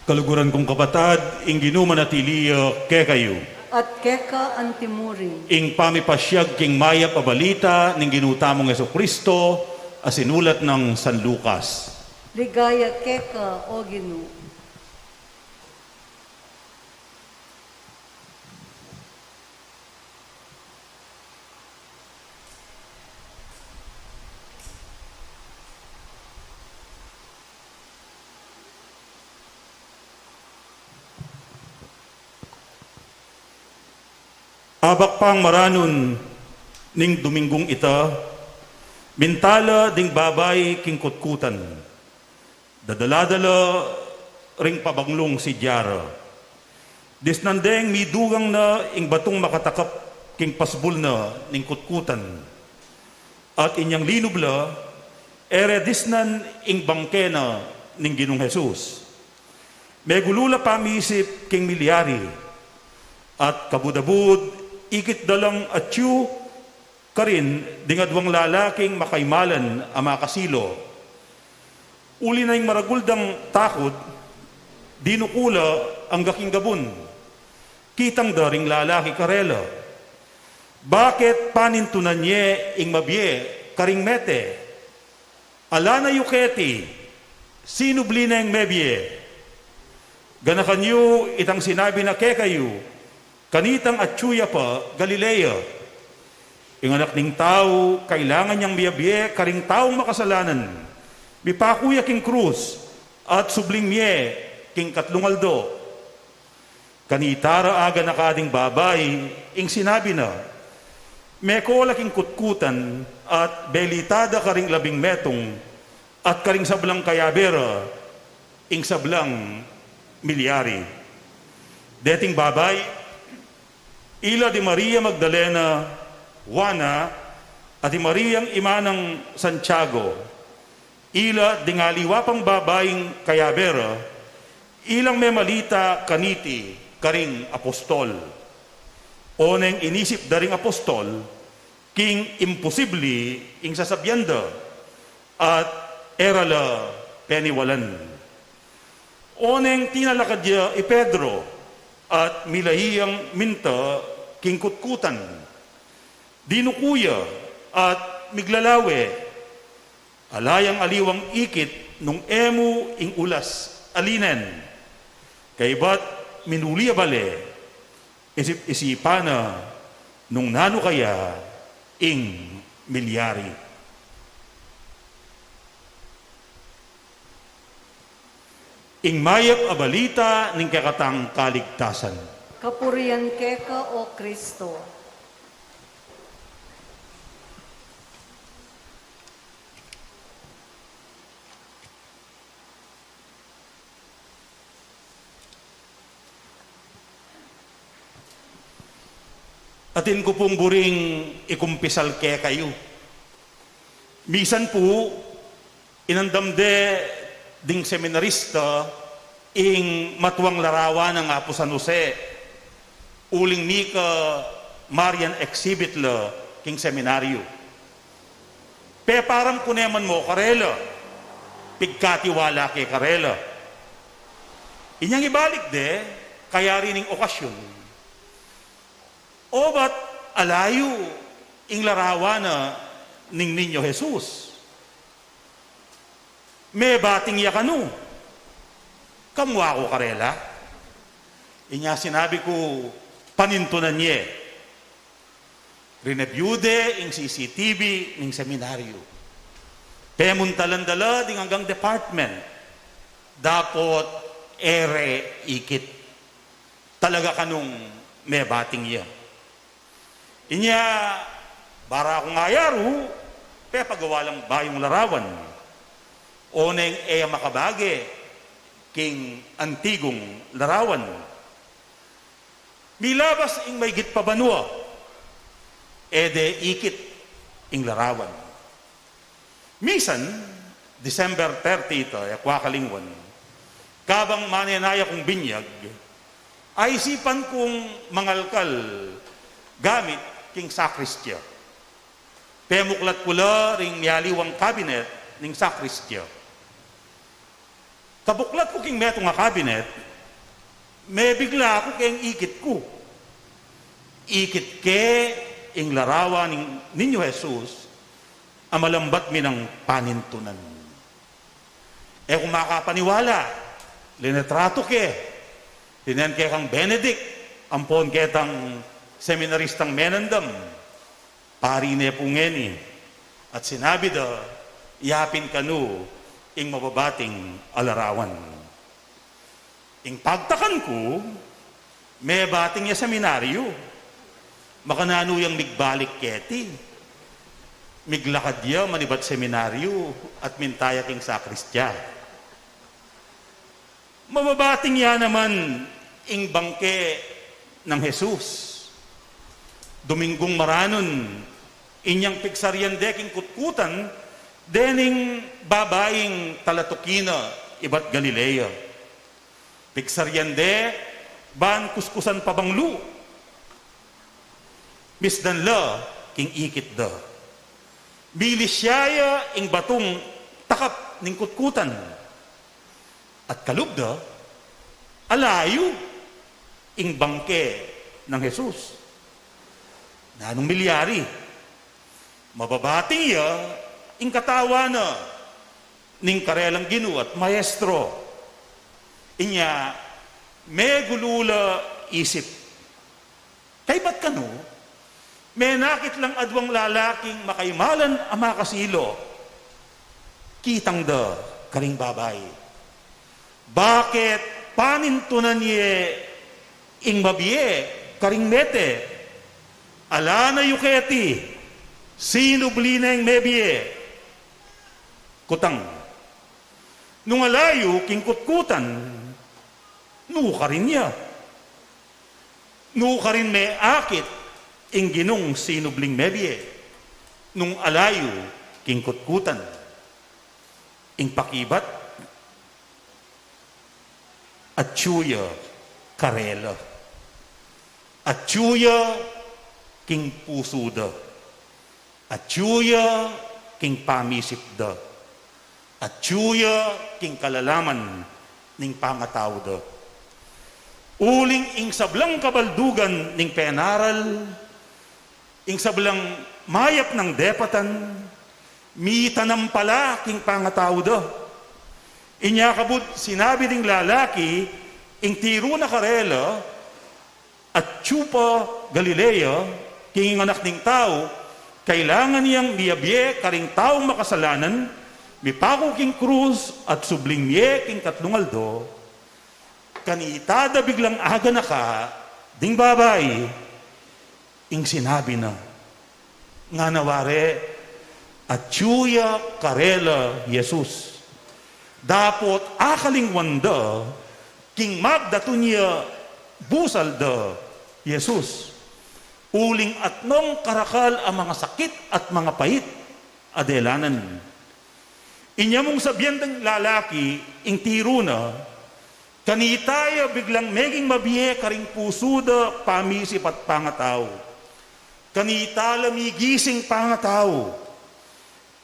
S1: Kaluguran kong kapatad, ing ginumanatiliyo ke kayo.
S4: At keka antimuring,
S1: Ing pamipasyag king maya pabalita ning ginutamong Jesucristo asinulat ng San Lucas.
S4: ligaya keka o Ginoo.
S1: Abak pang maranon ning Dominggong ita, bintala ding babay king kutkutan. Dadaladala ring pabanglong si Diara. Disnandeng midugang na ing batong makatakap king pasbul na ning kutkutan. At inyang linubla, ere disnan ing bangke na ning Ginong Jesus. May gulula pamisip king milyari. At kabudabud, ikit dalang atyu karin dingadwang lalaking makaimalan ang makasilo. Uli na yung maraguldang takot, dinukula ang gaking gabon. Kitang daring lalaki karela. Bakit panintunan niya ing mabye karing mete? Alana yuketi, sinubli na yung mebye. Ganakan yu itang sinabi na kekayu, kanitang atsuya pa, Galilea. Yung anak ning tao, kailangan niyang biyabye, karing taong makasalanan. Bipakuya king krus, at subling miye, king katlungaldo. Kanitara aga na kading babay, ing sinabi na, mekola king kutkutan, at belitada karing labing metong, at karing sablang kayabera, ing sablang milyari. Deting babay, ila di Maria Magdalena, Juana, at di Mariang ima ng Santiago, ila dingaliwa pang babaeng kayabera, ilang may malita kaniti karing apostol. Oneng inisip daring apostol, king imposible ing sasabyanda, at erala peniwalan. Oneng tinalakad niya Pedro, at milahiyang minta king kutkutan. Dinukuya at miglalawe, alayang aliwang ikit nung emu ing ulas alinen, kay ba't minulia bale, isip-isipana nung nano kaya ing milyari. Ing mayap abalita ning kakatang kaligtasan.
S4: Kapurian keka o Kristo.
S1: Atin ko pong buring ikumpisal ke kayo. Misan po, inandamde ding seminarista ing matuwang larawan ng Apo San Jose, uling ni ka Marian exhibit la king seminaryo. Pe parang kuneman mo karela, pigkatiwala ke karela. Inyang ibalik de, kaya rin ing okasyon. O ba't alayo ing larawan na ning Ninyo Jesus? May bating yakano. Kamwa ko karela. Inya sinabi ko, panintunan niya. Rinebyude ing CCTV ning seminaryo. Pemuntalandala ding hanggang department. Dapat ere ikit. Talaga kanong may bating iya. Inya, bara akong ayaru, pe pagawalang bayong larawan. Oneng eya makabage, king antigong larawan. Milabas ing may git pabanwa, ede ikit ing larawan. Misan, December 30 ito, yakwa kalingwan, kabang manenaya kong binyag, ay isipan kong mangalkal gamit king sakristya. Pemuklat pula ring miyaliwang kabinet ning sakristya. Kabuklat ko king meto nga kabinet, may bigla ako king ikit ko. Ikit ke ing larawan ning Ninyo Jesus, amalambat mi ng panintunan. E kung makapaniwala, linetrato ke, tinan ke kang Benedict, ampon ketang seminaristang menandam, pari ne pungeni, at sinabi da, yapin kanu, ing mababating alarawan. Ing pagtakan ko, may bating niya seminaryo, makanano yung migbalik keti, miglakad niya manibat seminaryo, at mintaya king sakristya. Mababating niya naman, ing bangke ng Jesus. Dominggong maranon, inyang piksaryan deking kutkutan, dening babaeng talatukina, iba't Galilea. Piksaryan de, ban kuskusan pabanglu. Misdan la, king ikit da. Bilisyaya ing batong takap ning kutkutan. At kalubda, alayo ing bangke ng Jesus. Nanong milyari, mababating iya, ing katawa na, ning karelang Ginoo at maestro. Inya, may gulula isip. Kay ba't kano? May nakit lang adwang lalaking makaimalan ang makasilo. Kitang da, karing babay. Bakit panintunan niya ing mabiye, karing mete? Ala na yuketi, sino blineng mebie? Kutang. Nung alayo, king kutkutan, nuka rin niya. Nuka rin may akit, ing ginong sino bling mebie. Nung alayo, king kutkutan. ing pakibat, at tsuya karela. At tsuya king puso da. At tsuya king pamisip da. At tsuya king kalalaman ning pangataw da. Uling ing sablang kabaldugan ning penaral, ing sablang mayap ng depatan, mi tanam pala king pangataw da. Inyakabut sinabi ding lalaki, ing tiro na karela, at tsupa Galilea, king anak ning tao, kailangan niyang miyabye karing taong makasalanan, mipako king krus at subling miye king katlungaldo, kanitada biglang aga na ka, ding babay, ing sinabi na, nga naware, at tsuya karela Jesus. Dapot akaling wanda, king magdato niya busal da Jesus. Uling at nung karakal ang mga sakit at mga pait, adelanan. Inya mong sabihan ng lalaki, ing tiro na, kanitaya biglang meging mabiye karing puso da pamisip at pangataw. Kanitala migising pangataw.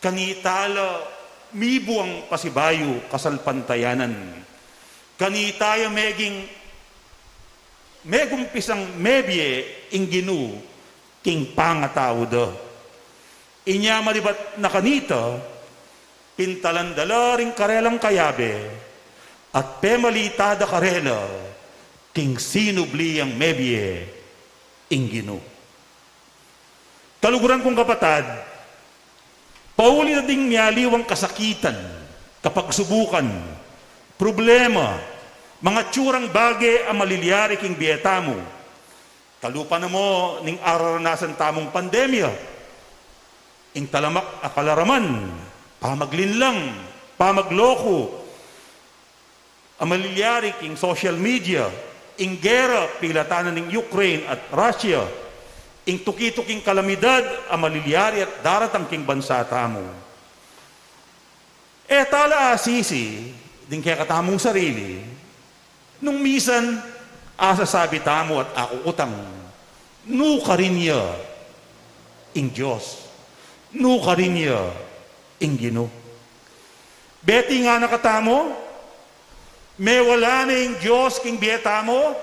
S1: Kanitala mibuang pasibayo kasalpantayanan. Kanitaya megong pisang mebye inginu king pangataw da. Inya malibat na kanita, pintalandala ring karelang kayabe, at pemalita da karela, king sinubli ang mebye inginu. Kaluguran kong kapatad, pauli na ding miyaliwang kasakitan, kapagsubukan, problema, mga tsurang bage ang maliliari king biyeta mo. Kalupa na mo ning araranasan tamong pandemya, ing talamak akalaraman, pamaglinlang, pamagloko, ang maliliari king social media, ing gera pilatanan ng Ukraine at Russia, ing tuki-tuking kalamidad ang maliliari at daratang king bansa tamo. Tala asisi, din kaya katamong sarili, nung misan, asasabi tamo at ako utang, nuka rin niya ing Diyos, nuka rin niya ing Gino. Beti nga nakatamo, may wala na ing Diyos king biyeta mo,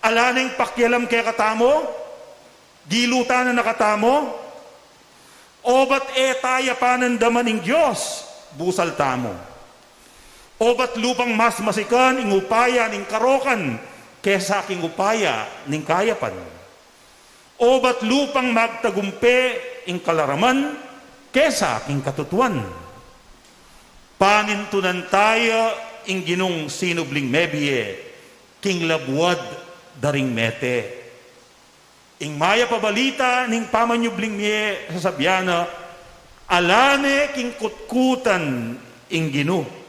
S1: ala na ing pakyalam kaya katamo, gilutan na nakatamo, o ba't taya panandaman ing Diyos, busal tamo. O ba't lupang mas masikan ing upaya ning karokan, kesa king upaya ning kayapan. O ba't lupang magtagumpe ing kalaraman, kesa king katutuan. Panintunan tayo ing ginong sinubling mebye, king labwad daring mete. Ing maya pabalita ning pamanyubling miye sa sabyana, alane king kutkutan ing Gino.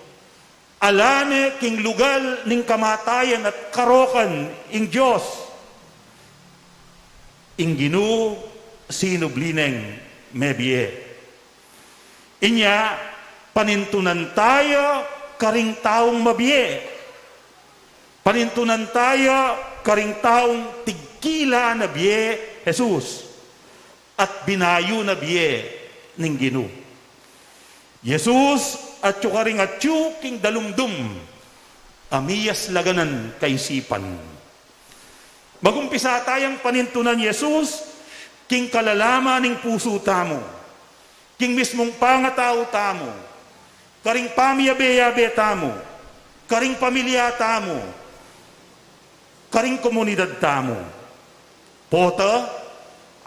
S1: Alane king lugal ning kamatayan at karokan ing Diyos. Ing Gino sinublineng mebye. Inya panintunan tayo karing taong mabiye. Panintunan tayo karing taong tigkila na biye Jesus at binayo na biye ning Gino. Jesus at yukaring at king dalumdum amiyas laganan kaisipan. Magumpisa tayang panintunan Jesus king kalalama ning puso tamo, king mismong pangatao tamo, karing pamiyabe-yabe tamo, karing pamilya tamo, karing komunidad tamo. Pota,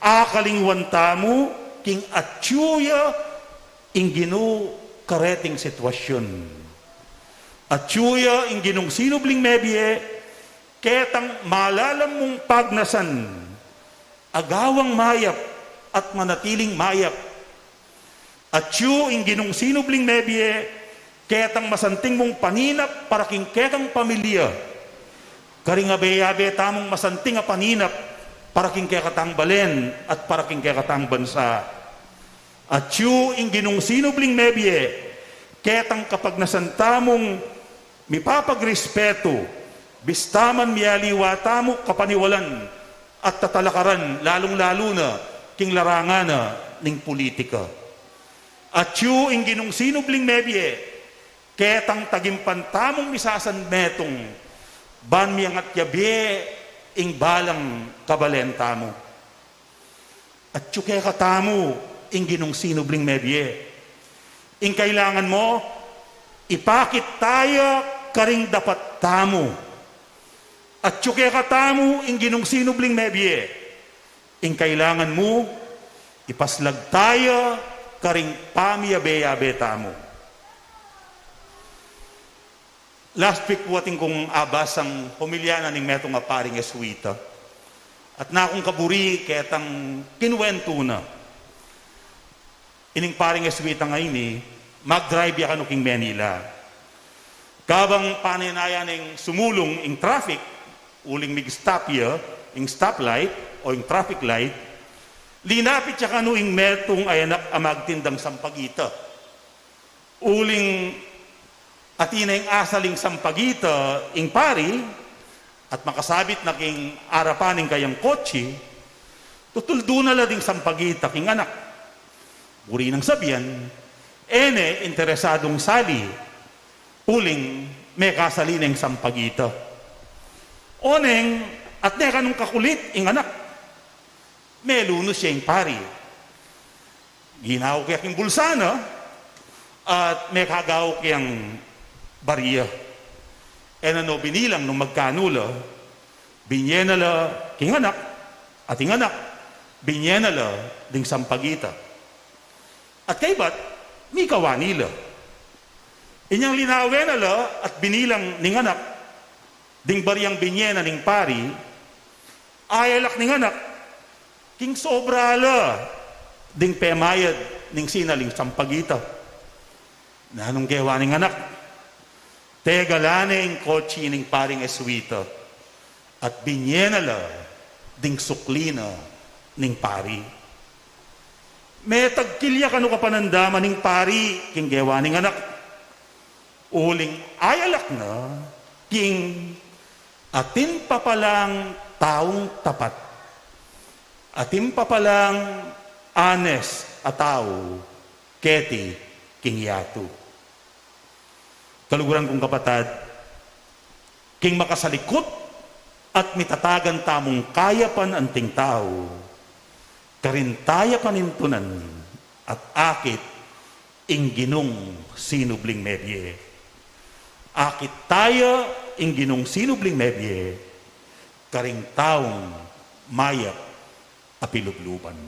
S1: akalingwan tamo, king atsuya, ing Gino kareting sitwasyon. Atsuya, ing Ginong sinubling mebye, ketang malalam mong pagnasan, agawang mayap at manatiling mayap. Atsu, ing Ginong sinubling mebye, ketang masanting mong paninap para king kekang pamilya, karing abe-abe tamong masanting a paninap para king kekatang balen at para king kekatang bansa. At yu ing Ginong sinubling mebye, ketang kapag nasantamong mipapagrespeto, bistaman miyaliwata mo kapaniwalan at tatalakaran, lalong-lalo na king larangan na ning politika. At yu ing ginong sinubling mebye, ketang tagimpantamong misasan metong, ban miyang at yabe ing balang kabalenta mo. At yu kaya katamo ing ginong sinubling mebye, ing kailangan mo, ipakit tayo karing dapat tamo. At yu kaya katamo ing ginong sinubling mebye, ing kailangan mo, ipaslag tayo karing pamiyabe-yabe tamo. Last week po ating kong abas ang pamilya na ning metong nga paring Eswita. At na akong kaburi ketang kinuwento na. Ining paring Eswita ngayon mag-drive ya kanu king Manila. Kabang paninaya ning sumulong ing traffic, uling mig-stop ya, ing stoplight o ing traffic light, linapit siya kanu ing metong ayanak amagtindang sampagita. Uling atina ing asaling sampagita ing pari at makasabit na king arapaning kayang kotse, tutuldo na la ding sampagita king anak. Uri ng sabihan, ene interesadong sali, uling may kasalineng sampagita. Oneng at neka nung kakulit ing anak, may lunos siya ing pari. Ginaw kaya king bulsana at may kagaw kayang bariya. E ano binilang nung magkanula, binyenala king anak at ing anak, binyenala ding sampagita. At kay ba't, may kawanila. Inyang linawenala at binilang ning anak, ding bariyang binyena ning pari, ayalak ning anak, king sobrala, ding pemayad ning sinaling sampagita. Nanong gewa ning anak, tegalane ing kotse ning paring Eswita, at binyenala, ding suklina ning pari. May tagkilya kanu kapanandaman ning pari, king gewa ning anak, uling ayalak na, king atin pa palang taong tapat. Atin pa palang honest at tao, keti king yato. Kaluguran kong kapatad, king makasalikot at mitatagan tamong kayapan anting tao, karintaya panintunan at akit ing ginong sinubling medye. Akit tayo ing ginong sinubling medye, karing taong mayak apilubluban.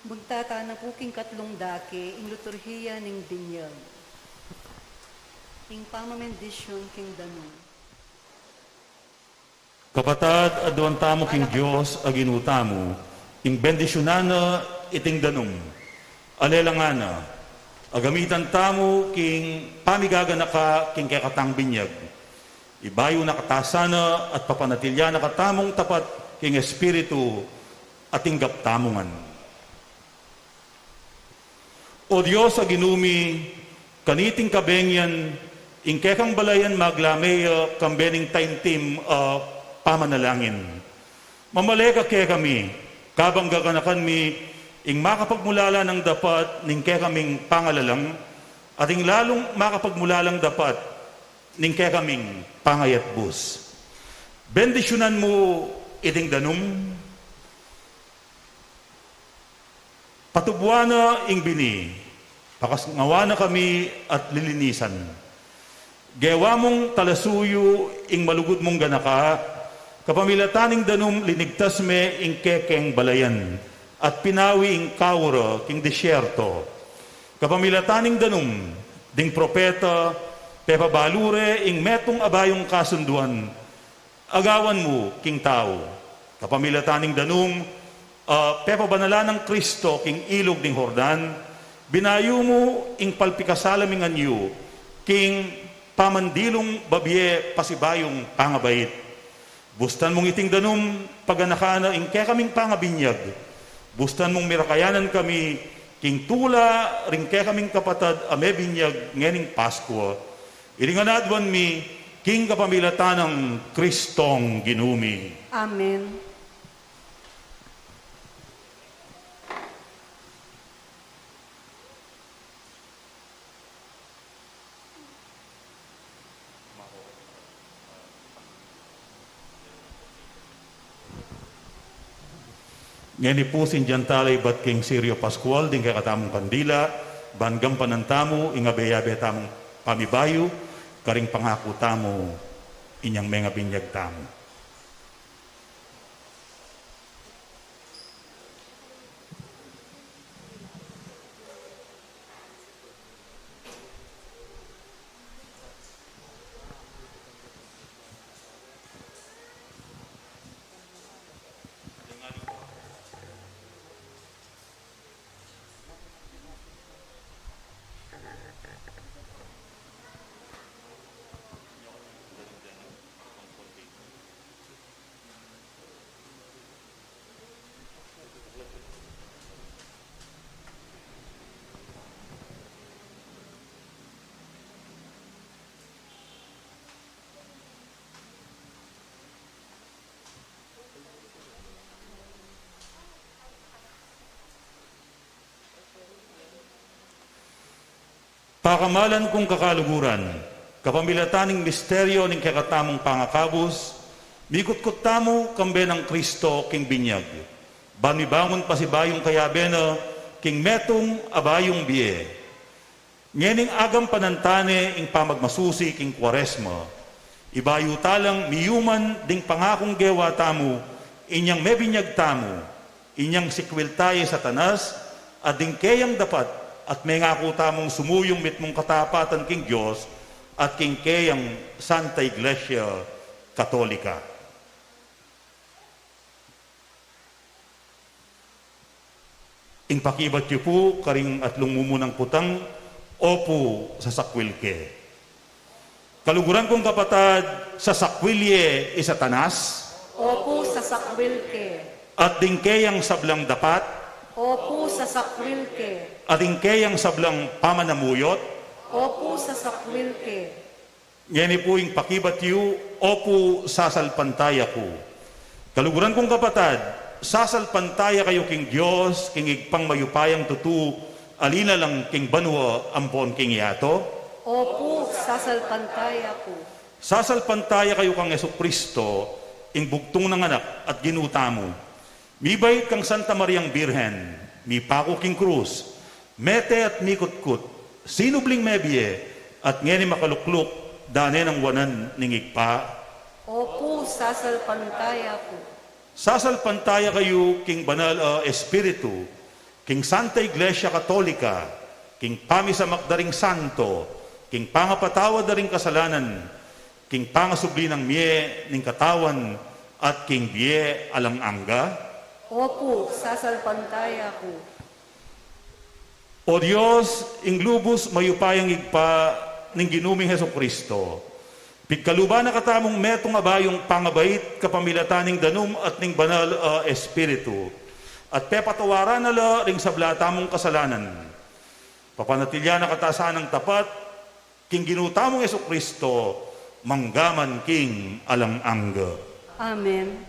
S4: Magtata na po king katlong dake, ing liturhiya ning binyag. Ing pamamendisyon king danong.
S1: Kapatad, aduan tamo king Diyos aginutamo, ing bendisyonana iting danum. Alelangana, agamitan tamo king pamigagana ka king kekatang binyag. Ibayo na katasana at papanatilya na katamong tapat king Espiritu at inggap tamongan. O Diyos aginumi, kaniting kabengyan, ingkekang balayan maglameya kambening taimtim pamanalangin. Mamaleka kaya kami, kabang gaganakan mi, ing makapagmulala ng dapat ning kaya kaming pangalalang, ating lalong makapagmulalang dapat ning kaya kaming pangayat bus. Bendisyonan mo iting danum, patubwana ing bini, pakasngawa na kami at lilinisan. Gewa mong talasuyo ing malugod mong ganaka, kapamilataning danum linigtas me ing kekeng balayan, at pinawi ing kawra king desyerto. Kapamilataning danum, ding propeta, pepabalure ing metong abayong kasunduan, agawan mo king tao. Kapamilataning danum, pepabanala ng Kristo king ilog ding Hordan, binayo mo ing palpikasalaming anyo, king pamandilong babye pasibayong pangabait. Bustan mong iting danum, paganakana ing kaya kaming pangabinyag. Bustan mong mirakayanan kami, king tula ring kaya kaming kapatad ame binyag ngening Pasko. Iringanadwan mi, king kapamilatan ng Kristong ginumi.
S4: Amen.
S1: Ngeni po sinjantalay bat king Sirio Pascual, din kay katamong kandila, banggam panantamo, ingabeyabe tamong pamibayo, karing pangako tamo, inyang mga binyag tamo. Pakamalan kong kakaluguran, kapamilataning misteryo ning kakatamong pangakabos, mikot-kot tamo kambe ng Kristo king binyag. Banibangon pasibayong kayabena, king metong abayong biye. Ngening agam panantane ing pamagmasusi king Kwaresma, ibayo talang miyuman ding pangakong gewa tamo, inyang mebinyag tamo, inyang sikwil tayo sa tanas, at ding kayang dapat at may ngako tamong sumuyong mitmong katapatan king Diyos at king kayang Santa Iglesia Katolika. Ing pakibat yu po, karing at lumumunang putang, opo sa sakwilke. Kaluguran kong kapatad, sa sakwilye isa tanas,
S4: Opo sa sakwilke.
S1: at ding kayang sablang dapat,
S4: Opo sa sakwilke.
S1: at ding kayang sablang pamanamuyot,
S4: Opo sa sakwilke.
S1: ngeni po ing pakibat yu, opo sasalpantaya ko. Kaluguran kong kapatad, sasalpantaya kayo king Diyos, king igpang mayupayang tutu, alina lang king banwa ampon king yato.
S4: Opo sasalpantaya ko.
S1: Sasalpantaya kayo kang Jesucristo, ing bugtong ng anak at ginutamo. Mibay kang Santa Mariang Birhen, mi pako king krus, mete at mikot-kut, sinubling mebye, at ngeni makalukluk, dane ng wanan ningigpa.
S4: Opo sasalpantaya ko.
S1: Sasalpantaya kayo king banal Espiritu, king Santa Iglesia Katolika, king pamisa makdaring santo, king pangapatawa daring kasalanan, king pangasubli ng mie ning katawan, at king bie alang angga.
S4: Opo sasalpantaya ko.
S1: O Diyos, ing lubos mayupayang igpa ning ginuming Jesucristo. Pigkaluba na katamong metong abayong pangabait kapamilataning danum at ning banal Espiritu. At pepatawaran nala ring sablatamong kasalanan. Papanatilya na katasan ng tapat, king ginutamong Jesucristo, manggaman king alang angga.
S4: Amen.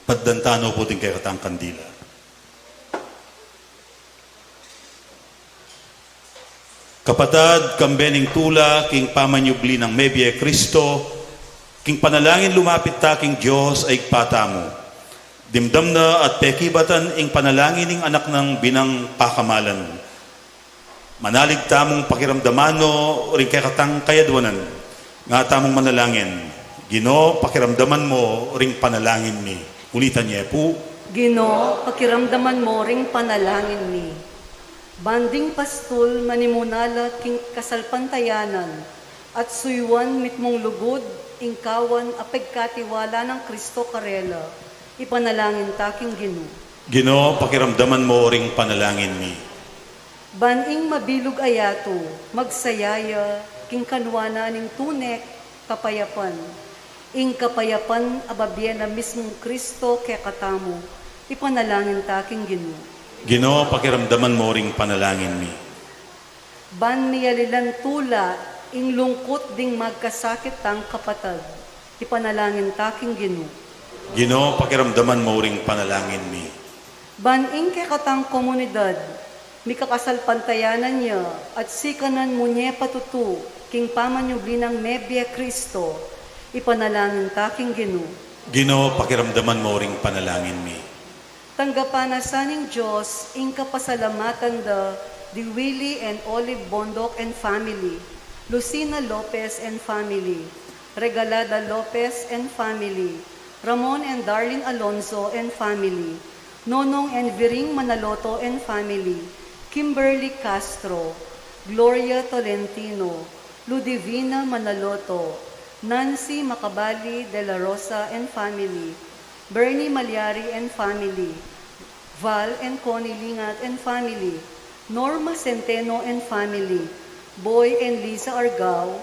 S1: Paddantano po din kay katang kandila. Kapatad, kambening tula, king pamanyubli ng Mebye Kristo, king panalangin lumapit ta king Diyos ay patamo. Dimdam na at pekibatan ing panalangin ng anak ng binang pakamalan. Manalig tamong pakiramdamano rin kay katang kayadwanan. Nga tamong manalangin. Gino, pakiramdaman mo ring panalangin mi. Ulitan niya po.
S4: Gino, pakiramdaman mo ring panalangin ni. Banding pastul manimunala king kasalpantayanan at suywan mitmong lugod ingkawan apegkatiwala ng Kristo karela. Ipanalangin taking Gino.
S1: Gino, pakiramdaman mo ring panalangin mi.
S4: Baning mabilog ayato, magsayaya, king kanwana ning tunek, kapayapan. Ing kapayapan ababyan na mismong Kristo kaya katamo, ipanalangin taking Gino.
S1: Gino, pakiramdaman mo ring panalangin mi.
S4: Ban miyalilan tula, ing lungkot ding magkasakit tang kapatag, ipanalangin taking Gino.
S1: Gino, pakiramdaman mo ring panalangin mi.
S4: Ban ing kaya katang komunidad, mikakasalpantayanan niya at sikanan mo niya patutu, king pamanyubli ng Mebye Kristo, ipanalangin taking Gino.
S1: Gino, pakiramdaman mo ring panalangin mi.
S4: Tanggapan na saning Diyos, ing kapasalamatan da, di Willie and Olive Bondok and family, Lucina Lopez and family, Regalada Lopez and family, Ramon and Darlene Alonzo and family, Nonong and Viring Manaloto and family, Kimberly Castro, Gloria Tolentino, Ludivina Manaloto, Nancy Macabali de la Rosa and family, Bernie Malyari and family, Val and Connie Lingat and family, Norma Centeno and family, Boy and Lisa Argao,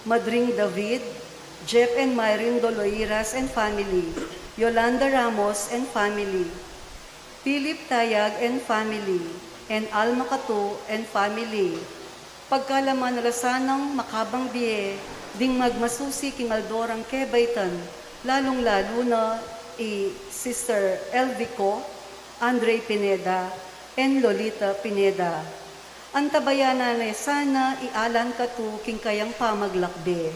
S4: Madring David, Jeff and Myrin Doloiras and family, Yolanda Ramos and family, Philip Tayag and family, and Alma Katu and family. Pagkalaman nalasanang makabang biye, ding magmasusi king Aldorang Kebaytan, lalong-lalo na Sister Elvico, Andre Pineda, and Lolita Pineda. Antabayanan na sana ialan katu king kayang pamaglakbe.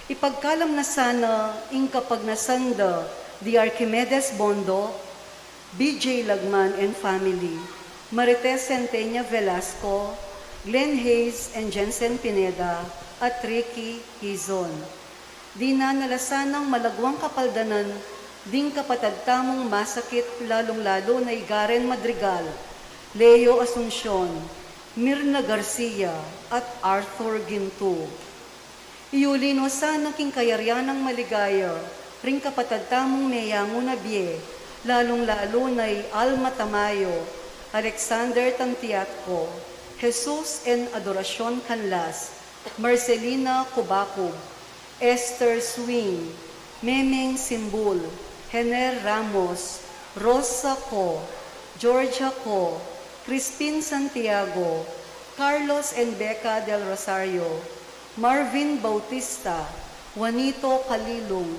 S4: Ipagkalam na sana ing kapag nasanda di Archimedes Bondo, BJ Lagman and family, Marites Centenia Velasco, Glenn Hayes and Jensen Pineda, at Ricky Hizon. Di na nalasanang malagwang kapaldanan, ding kapatagtamong masakit lalong-lalo na Igaren Madrigal, Leo Asuncion, Mirna Garcia, at Arthur Ginto. Iulino sana king kayaryanang maligaya, ring kapatagtamong meyango na biye, lalong-lalo na Alma Tamayo, Alexander Tantiatco, Jesus and Adoracion Canlas, Marcelina Kubacob, Esther Swing, Memeng Simbul, Hener Ramos, Rosa Co, Georgia Co, Crispin Santiago, Carlos and Becca del Rosario, Marvin Bautista, Juanito Calilong,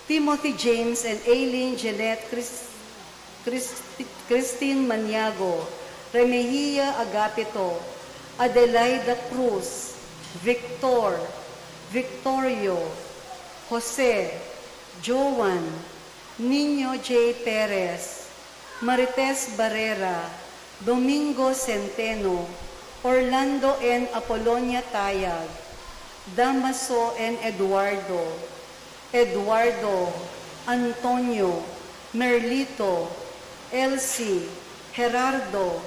S4: Timothy James and Aileen Jeanette Christine Maniago, Remehia Agapito, Adelaida Cruz, Victor, Victorio, Jose, Joan, Nino J. Perez, Marites Barrera, Domingo Centeno, Orlando N. Apolonia Tayag, Damaso N. Eduardo, Antonio, Merlito, Elsie, Gerardo,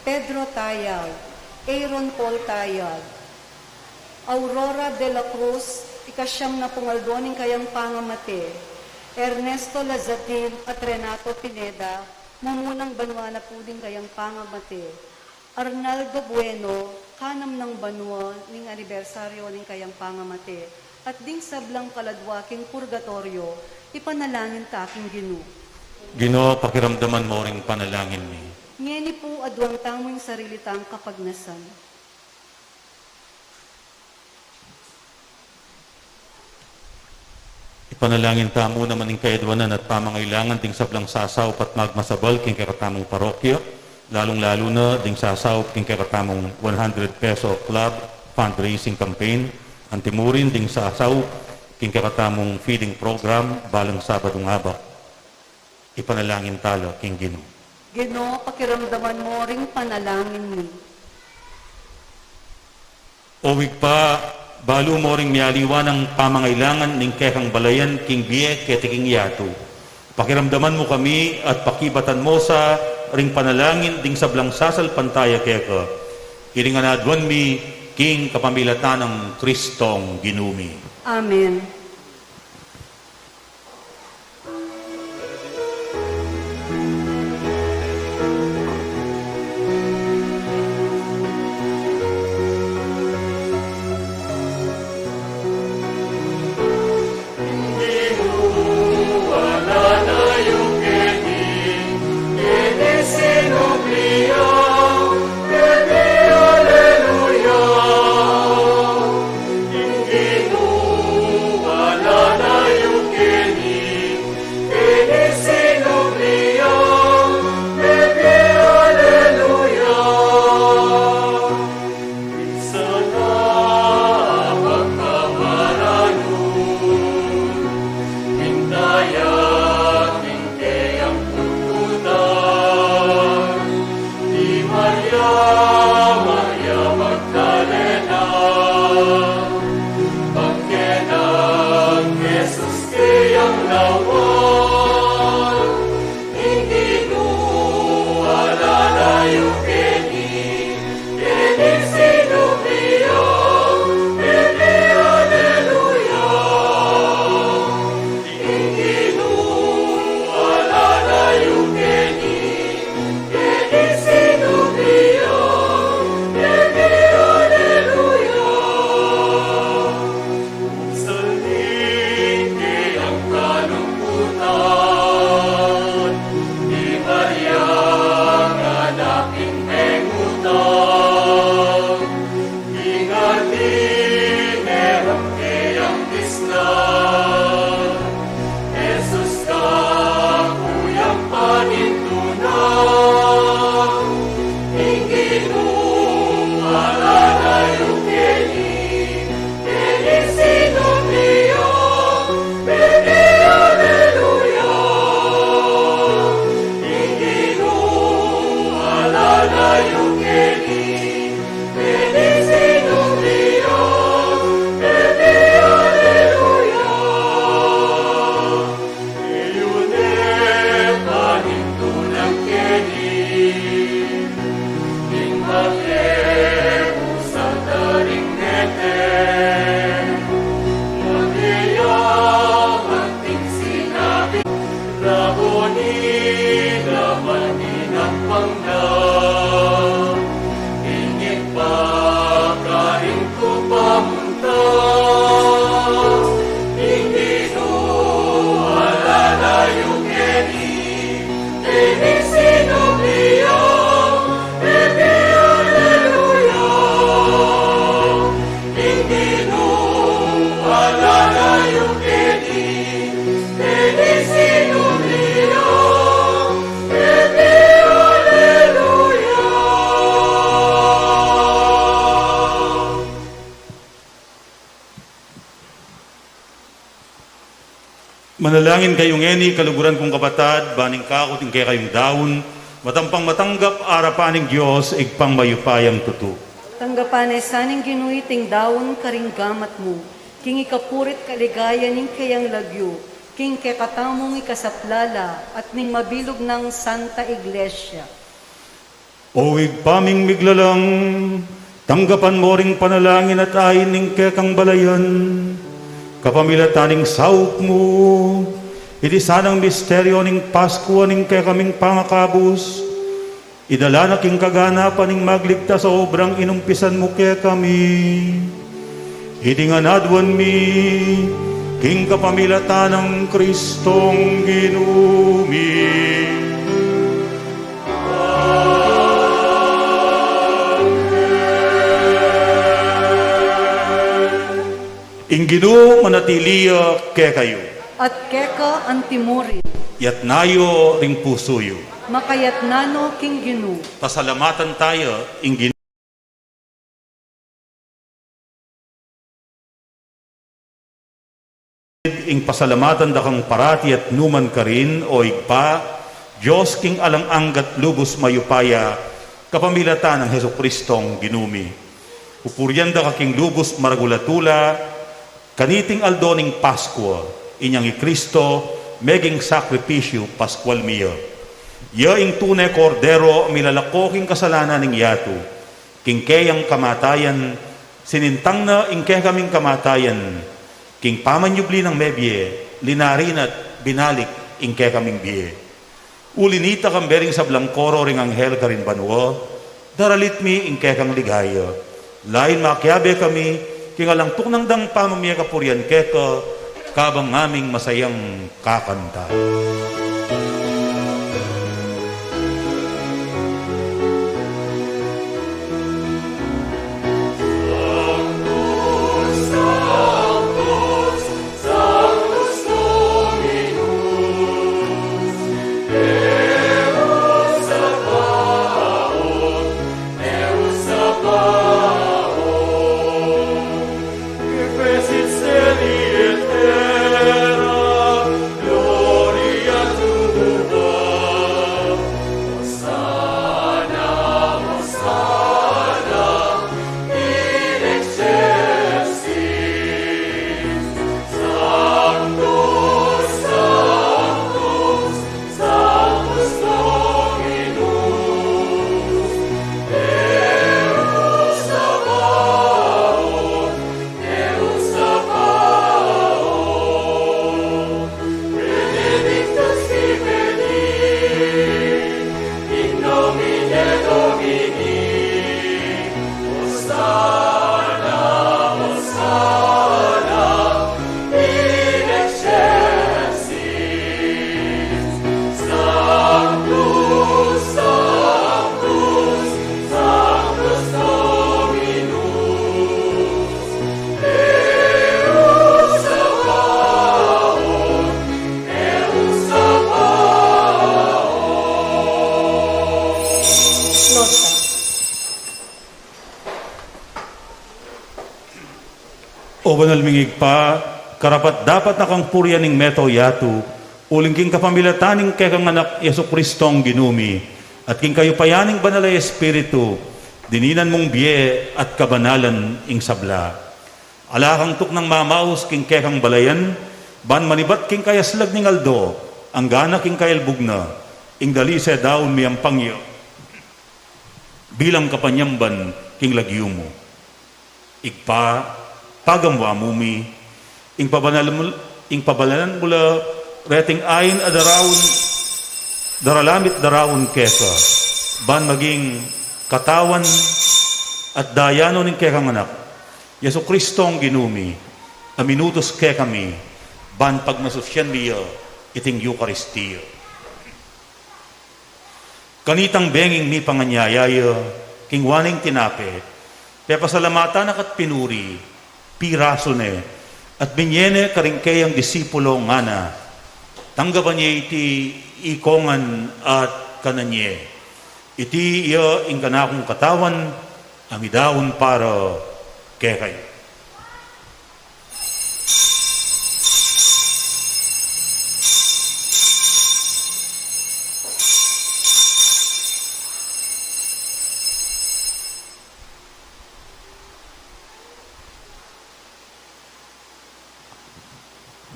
S4: Pedro Tayag, Aaron Paul Tayag, Aurora de la Cruz, ikasyam na pungaldoning kayang pangamate, Ernesto Lazatin at Renato Pineda, mamunang banwa na po din kayang pangamate, Arnaldo Bueno, kanam ng banwa ning anibersaryo ning kayang pangamate, at ding sablang kaladwaking purgatorio, ipanalangin taking Gino.
S1: Gino, pakiramdaman mo ring panalangin mi.
S4: Ngeni po adwang tamong sarili tang kapagnasan.
S1: Panalangin tamo naman ng kaedwanan at pamangailangan ding sablang sasaw pat magmasabal king kakatamong parokya, lalong-lalo na ding sasaw king kakatamong 100 peso club fundraising campaign, antimurin ding sasaw king kakatamong feeding program balang Sabadong Abak. Ipanalangin talo king Ginoo.
S4: Ginoo, pakiramdaman mo ring panalangin ni.
S1: Owig pa, balo mo ring miyaliwan ang pamangailangan ning kekang balayan king biye ketiking yato. Pakiramdaman mo kami at pakibatan mo sa ring panalangin ding sablang sasal pantaya keka. Iringanadwan mi king kapamilatan ng Kristong Ginumi.
S4: Amen.
S1: Manalangin kayong eni, kaluguran kong kapatad, baning kakot kay kayong daon, matampang matanggap arapaning Diyos, igpang mayupayang tutu.
S4: Tanggapan saning ginuiting dawon karing gamat mo, king ikapurit kaligaya ning kayang lagyo, king kekatamong ikasaplala, at ning mabilog ng Santa Iglesia.
S1: Owig paming miglalang, tanggapan mo ring panalangin at ayin ning kekang balayan, kapamilataning sauk mo, iti sanang misteryo ning Pasko ning kay kaming pangakabus, idala na king kaganapan ning magligtas sa obrang inumpisan mo kay kami. Iti nga nadwan mi, king kapamilatan ng Kristong Ginumi. Ing Ginoo manatiliya kay kayo.
S4: at keka antimurin,
S1: Yat nayo ring pusuyo.
S4: makayat nano king Ginu,
S1: Pasalamatan tayo ing ing pasalamatan da kang parati at numan ka rin o igpa, Diyos king alang anggat lubos mayupaya, kapamilatan ng Heso Kristong ginumi. Pupuryan da ka king lubos maragulatula, kaniting aldoning Pasko, inyang i Kristo, meging sakripisyo Pascual miyo. Ya ing tunay kordero, milalako king kasalanan ng yatu, king kayang kamatayan, sinintang na ing kaya kaming kamatayan, king pamanyubli ng mebye, linarin at binalik ing kaya kaming biye. Ulinita kang bering sa blangkoro ring anghel ka rin banwo, daralit mi ing kaya kang ligaya. Lain makiabe kami, king alangtok ng dang pamamaya kapurian keka, kabang aming masayang kakanta. O banal mingig pa, karapat dapat na kang purya ning meto yatu, uling king kapamilataning kekang anak Yesu Kristong ginumi, at king kayo payaning banal ay Espiritu, dininan mong biye at kabanalan ing sabla. Alakang tuk ng mamaus king kekang balayan, ban manibat king kayaslag ning aldo, ang gana king kayalbug na, ing dalise daon miyang pangyo, bilang kapanyamban king lagyumo. Igpa, pagamwa mumi, ing pabalanan mula reting ayin adarawon, daralamit darawon kesa, ban maging katawan at dayano ng kekang anak, Yesu Kristong ginumi, aminutos ke kami, ban pagmasosyan niya, iting Eucharistiya. Kanitang benging mi panganyayaya, king waning tinape, kaya pasalamatan akat pinuri, piraso ne, at binyene karingkayang disipulo nga na, tanggapan niya iti ikongan at kananye. Iti iya ing kanakong katawan, amidawon para kekay.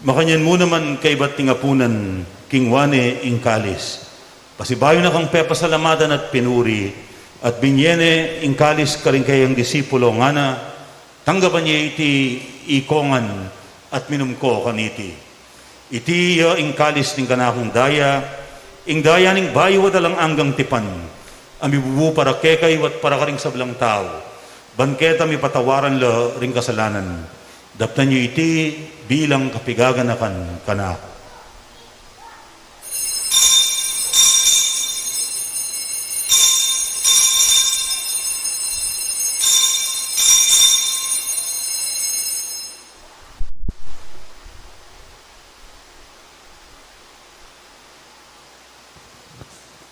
S1: Makanyan mo naman kay ba't tingapunan, king wane ing kalis. Pasibayo na kang pepasalamatan at pinuri, at binyene ing kalis ka rin kayang disipulo nga na, tanggapan niya iti ikongan at minumko kaniti. Iti ing kalis ning kanakong daya, ing daya ning bayo dalang anggang tipan, amibubu para kekay wat para karing sablang tao, banketa mi patawaran la ring kasalanan. Daptan niyo iti bilang kapigaganakan kanako.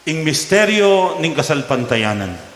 S1: ing misteryo ning kasalpantayanan.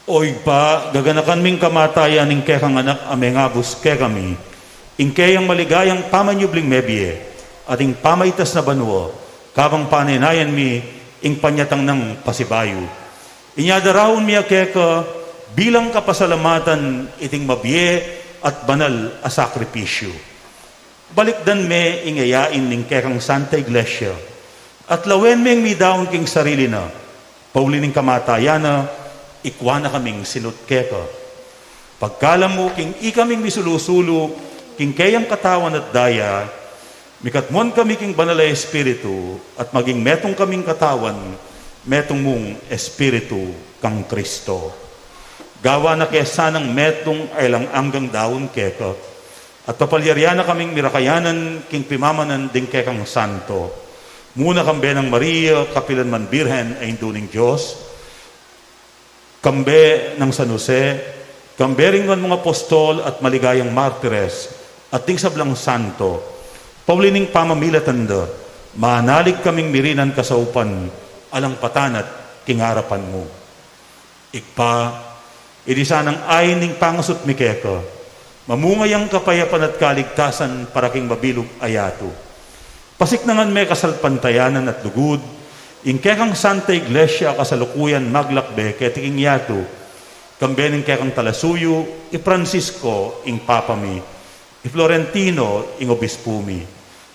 S1: Oy pa, gaganakan ming kamatayan ning kekang anak amengabus kekami, ing kayang maligayang pamanyubling mebye, ating pamaytas na banwo, kabang paninayan mi, ing panyatang ng pasibayo. Inyadaraon mi keka, bilang kapasalamatan iting mabye at banal a sakripisyo. Balikdan me ingayain ning kekang Santa Iglesia, at lawen ming mi daon king sarili na, paulining kamatayan na, ikwa na kaming sinut keka. Pagkalam mo, king ikaming misulusulo, king kayang katawan at daya, mikatmon kami king banalay espiritu, at maging metong kaming katawan, metong mong espiritu kang Kristo. Gawa na kesa ng metong ay lang anggang daon keka, at papalyarya na kaming mirakayanan, king pimamanan ding kekang santo. Muna kambe ng Maria, kapilan man Birhen, ay induning Diyos, kambe ng San Jose, kambe rin man mga apostol at maligayang martires, at ting sablang santo, paulining pamamilatanda, manalig kaming mirinan kasaupan, alang patanat kingarapan mo. Ikpa, idisanang ay ning pangasot mikeka, mamungayang kapayapan at kaligtasan para king mabilog ayato. Pasiknangan me kasalpantayanan at lugud, ing kekang Santa Iglesia kasalukuyan maglakbe ketiking yato, kambening kekang Talasuyo, i Francisco ing Papami, i Florentino ing Obispumi,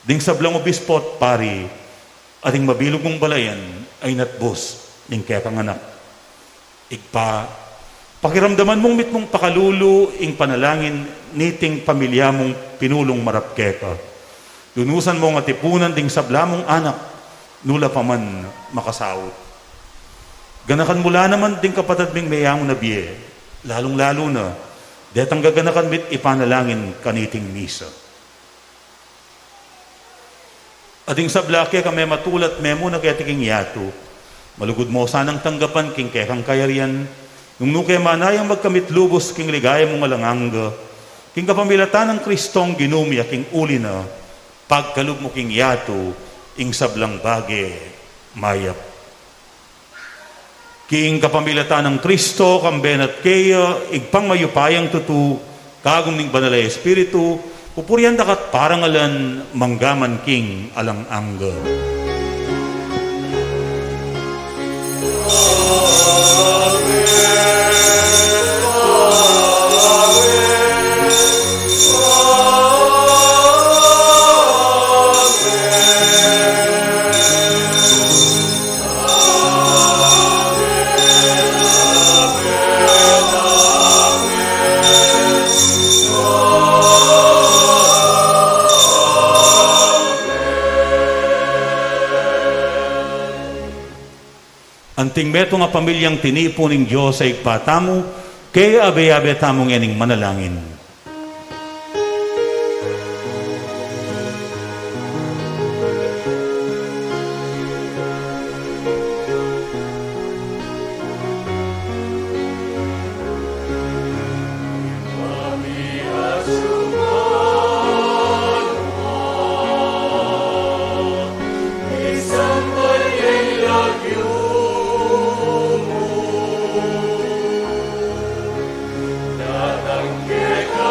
S1: ding sablang obispo at pari, ating mabilog mong balayan ay natbos ing kekang anak. Igpa, pakiramdaman mong mitmong pakalulu ing panalangin niting pamilya mong pinulong marap keka. Lunusan mo nga tipunan ding sablamong anak, nula pa man makasawot. Ganakan mula naman ding kapatid ming mayamong na biye, lalong-lalo na, detang gaganakan mit ipanalangin kaniting misa. Ading sablake kami matulat memo na kaya tiking yato, malugod mo sanang tanggapan king kekang kayarian, nung nukay manayang magkamit lubos king ligaya mong alanganga, king kapamilatan ng Kristong ginumya king uli na, pagkalug mo king yato, ing sablang bage, mayap. King kapamilatan ng Kristo, kamben at kaya, igpang mayupayang tutu, kagum ning banalay espiritu, pupurian dakat parangalan, manggaman king alang angga. Anting meto nga pamilyang tinipo ning Diyos ay patamo, kaya abe-abe tamong yaning manalangin.
S2: Datang ke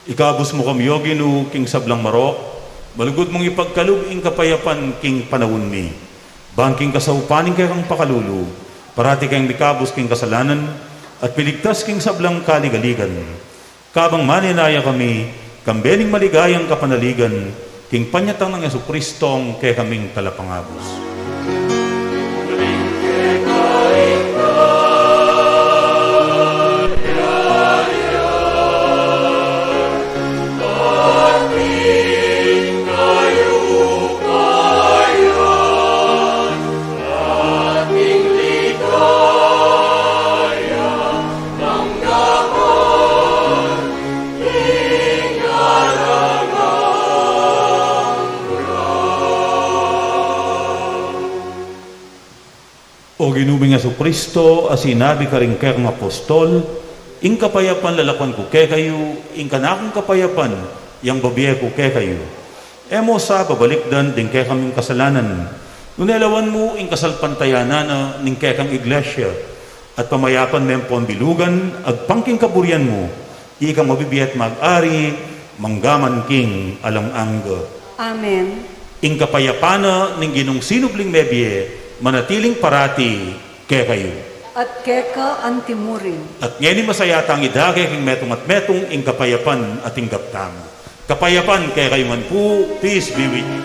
S1: Ikabus mo kami, O Ginoo, king sablang marok, malugod mong ipagkalug ing kapayapan king panawon mi. Bangking kasaupaning kay kang pakalulu, parati kang mikabus king kasalanan, at piligtas king sablang kaligaligan. Kabang maninaya kami, kambening maligayang kapanaligan, king panyatang ng Jesucristong kay kaming talapangabos. O ginuming Jesucristo, asinabi ka rin kayong apostol, ing kapayapan lalakwan ko kay kayo, ing kanakong kapayapan, yang babiye ko kay kayo. Emo sa babalikdan din kay kaming kasalanan, nunelawan mo ing kasalpantayanan ning kay kang iglesia, at pamayapan mempon bilugan, agpangking kaburian mo, ikang mabibiyat mag-ari, manggaman king alang angga.
S4: Amen.
S1: Ing kapayapana ning ginong sinubling mebye, manatiling parati kay kayo.
S4: At keka antimurin.
S1: At ngayon masayatang idagay king metong at metong ing kapayapan at ing gaptang. Kapayapan kay kayo man po, peace be with you.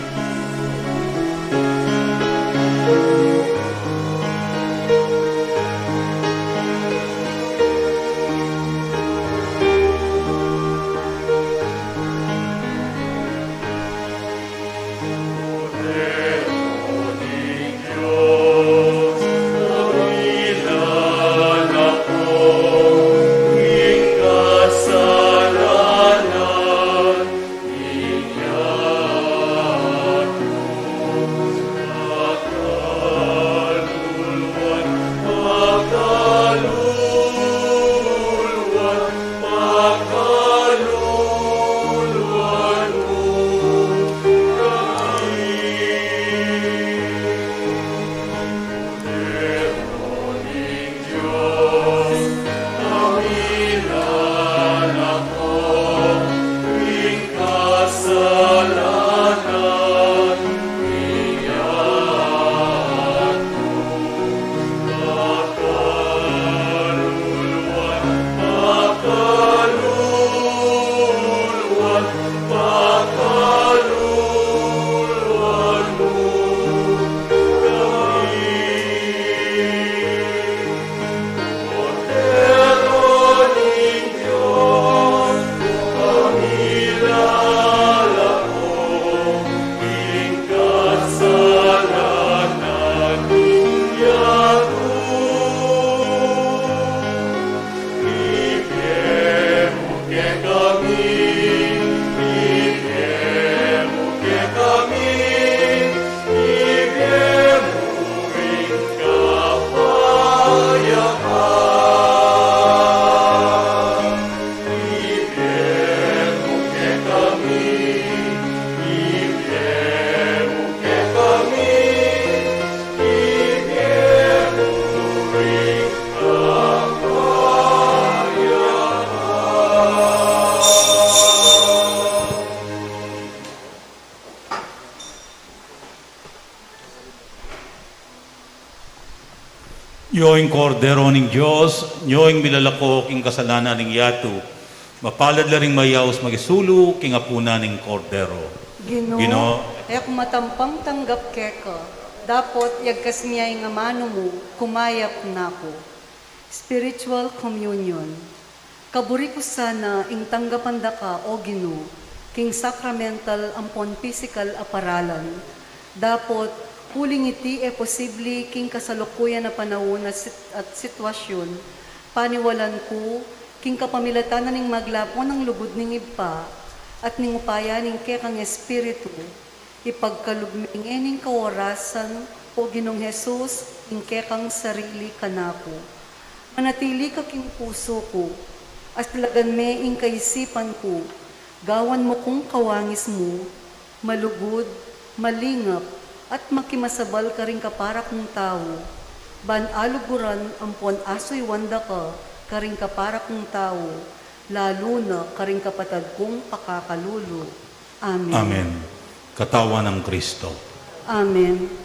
S1: Yoing kordero ning Diyos, yoing milalako king kasalanan ning yato, mapalad laring mayaos magisulu king apuna ning kordero.
S4: Ginoo, ayak matampang tanggap keka, dapot yagkas miyay nga mano mo, kumayap na ko. Spiritual communion. Kaburi ko sana ing tanggapan da ka, O Ginoo, king sacramental ampon physical aparalan. Dapot, huling iti posible king kasalukuyan na panahon at sitwasyon, paniwalan ko, king kapamilatan na ning maglapon ng lubod ning ipa, at ning upaya ning kekang espiritu, ipagkalugming ening kaorasan, O Ginong Jesus, ing kekang sarili kanako. Manatili ka king puso ko, as lagan me ing kaisipan ko, gawan mo kung kawangis mo, malugod, malingap, at makimasabal ka rin kapara kong tao. ban aluguran ampon asoy wanda ka, karing kaparak ng tao, lalo na karing kapatad kong pakakalulu. Amen.
S1: Amen. Katawan ng Kristo.
S4: Amen.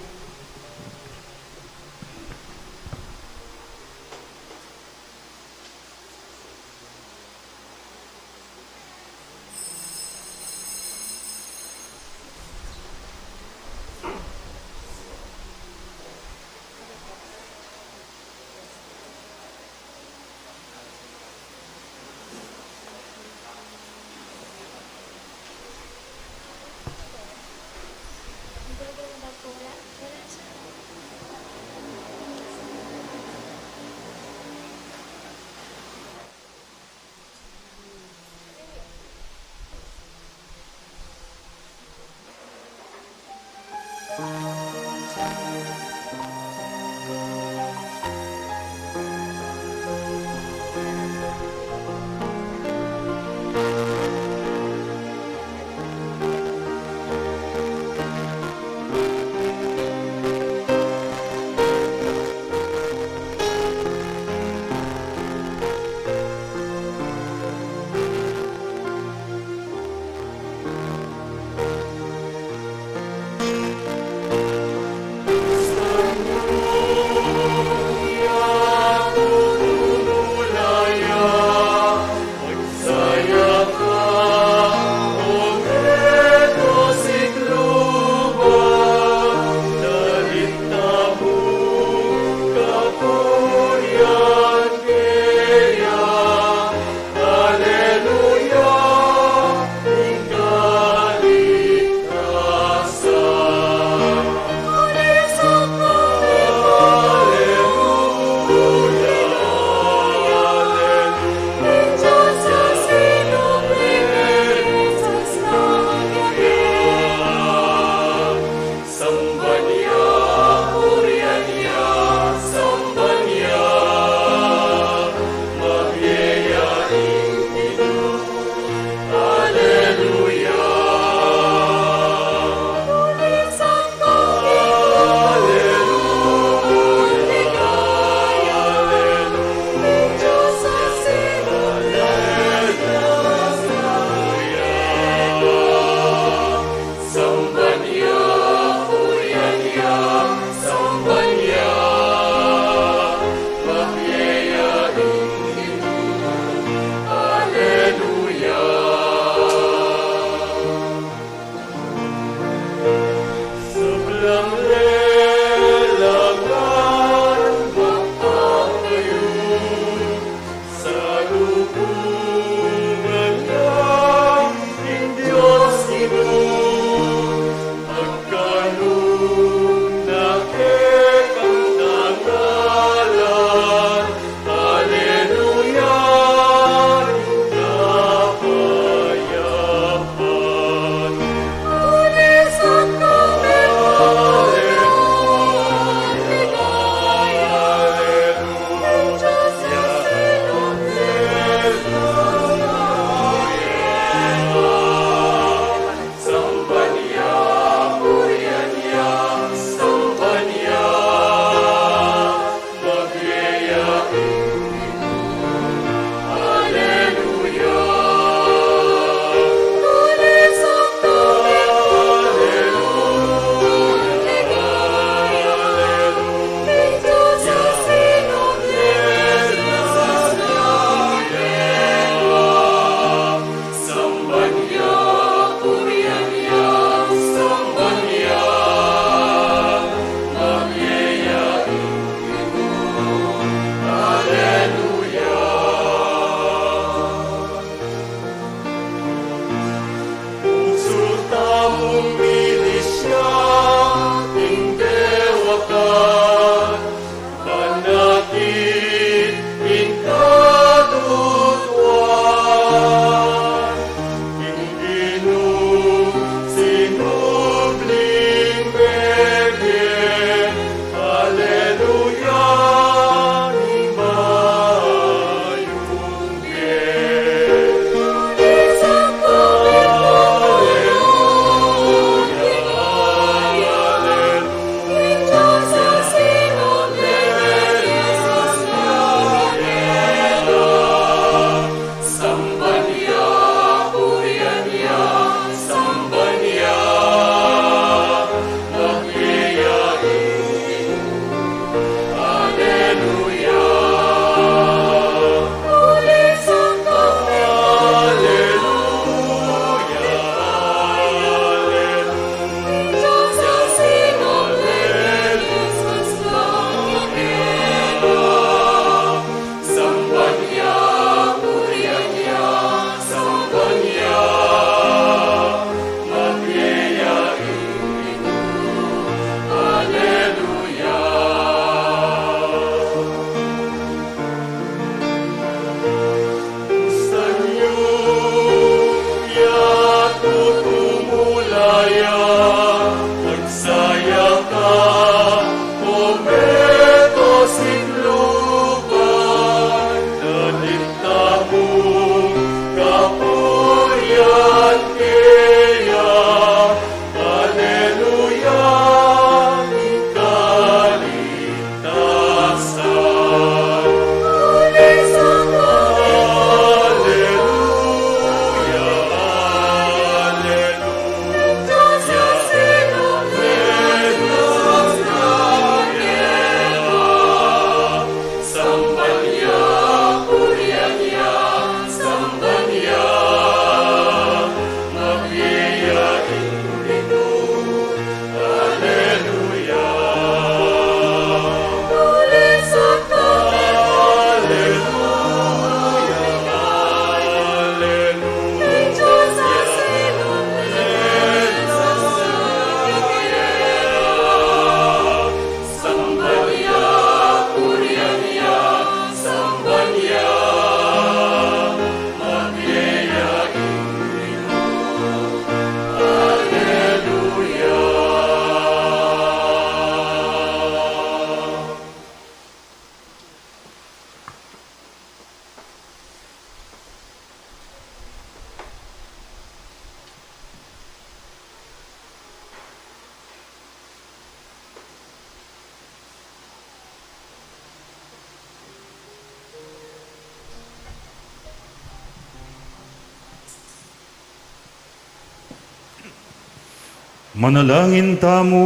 S1: Manalangin tamo.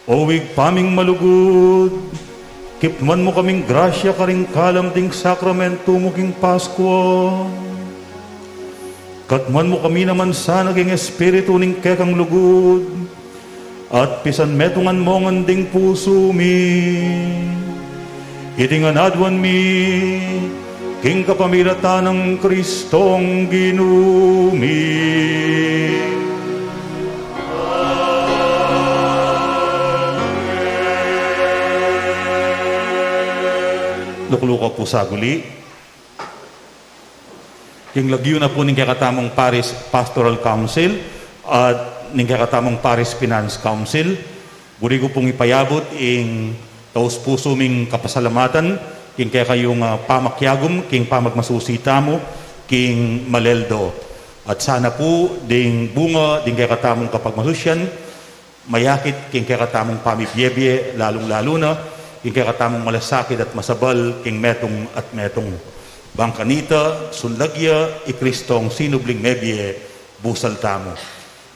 S1: Owig paming malugod, kipman mo kaming grasya karing kalam ding sakramento mo king Pasko. Katman mo kami naman sana king espiritu ning kekang lugod, at pisan metungan mo nganding puso mi. Itingan adwan mi, king kapamilatan ng Kristong ginumi. Lukluka po sa guli. Yung lagyo na po ning kakatamong Paris Pastoral Council at ning kakatamong Paris Finance Council. Guri ko pong ipayabot ing taos puso ming kapasalamatan king kaya kayong pamakyagom, king pamagmasusita mo, king maleldo. At sana po ding bunga, ding kaya katamong kapagmasusyan, mayakit king kaya katamong pamibiyebye, lalong-lalo na, king kaya katamong malasakit at masabal, king metong at metong. Bangkanita, sulagya, ikristong sinubling mebye, busal tamo.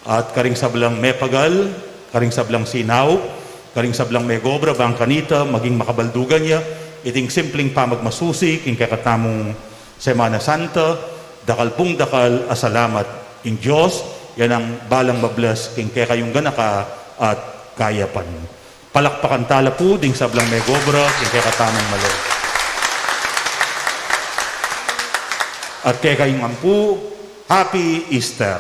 S1: At karing sablang mepagal, karing sablang sinaw, karing sablang megobra, bangkanita, maging makabaldugan niya, iting simpleng pamagmasusi, king kakatamong Semana Santa, dakal pong dakal, asalamat, king Diyos, yan ang balang mablas, king kayong ganaka at kayapan. Palakpakan tala po, ding sablang megobra, king kakatamong malo. At kayong ampu, Happy Easter.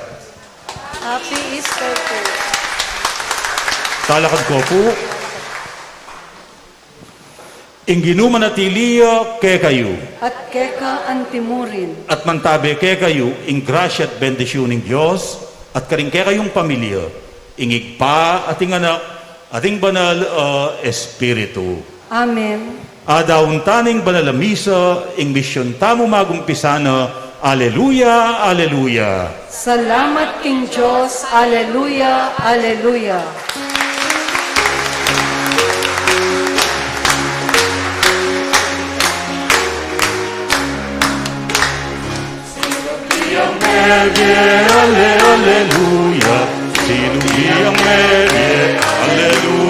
S4: Happy Easter po.
S1: Talakad ko po. Ingginuman at iliya kayo.
S4: At keka antimurin.
S1: At mantabi kayo, ing grasya at bendisyon ng Diyos, at karing kayong pamilya, ingigpa ating anak, ating banal espiritu.
S4: Amen.
S1: Adawon taning banal a misa, ing misyon tamo magumpisana, Alleluia, Alleluia.
S4: Salamat King Diyos. Alleluia, Alleluia.
S1: Alleluia, Alleluia, Alleluia.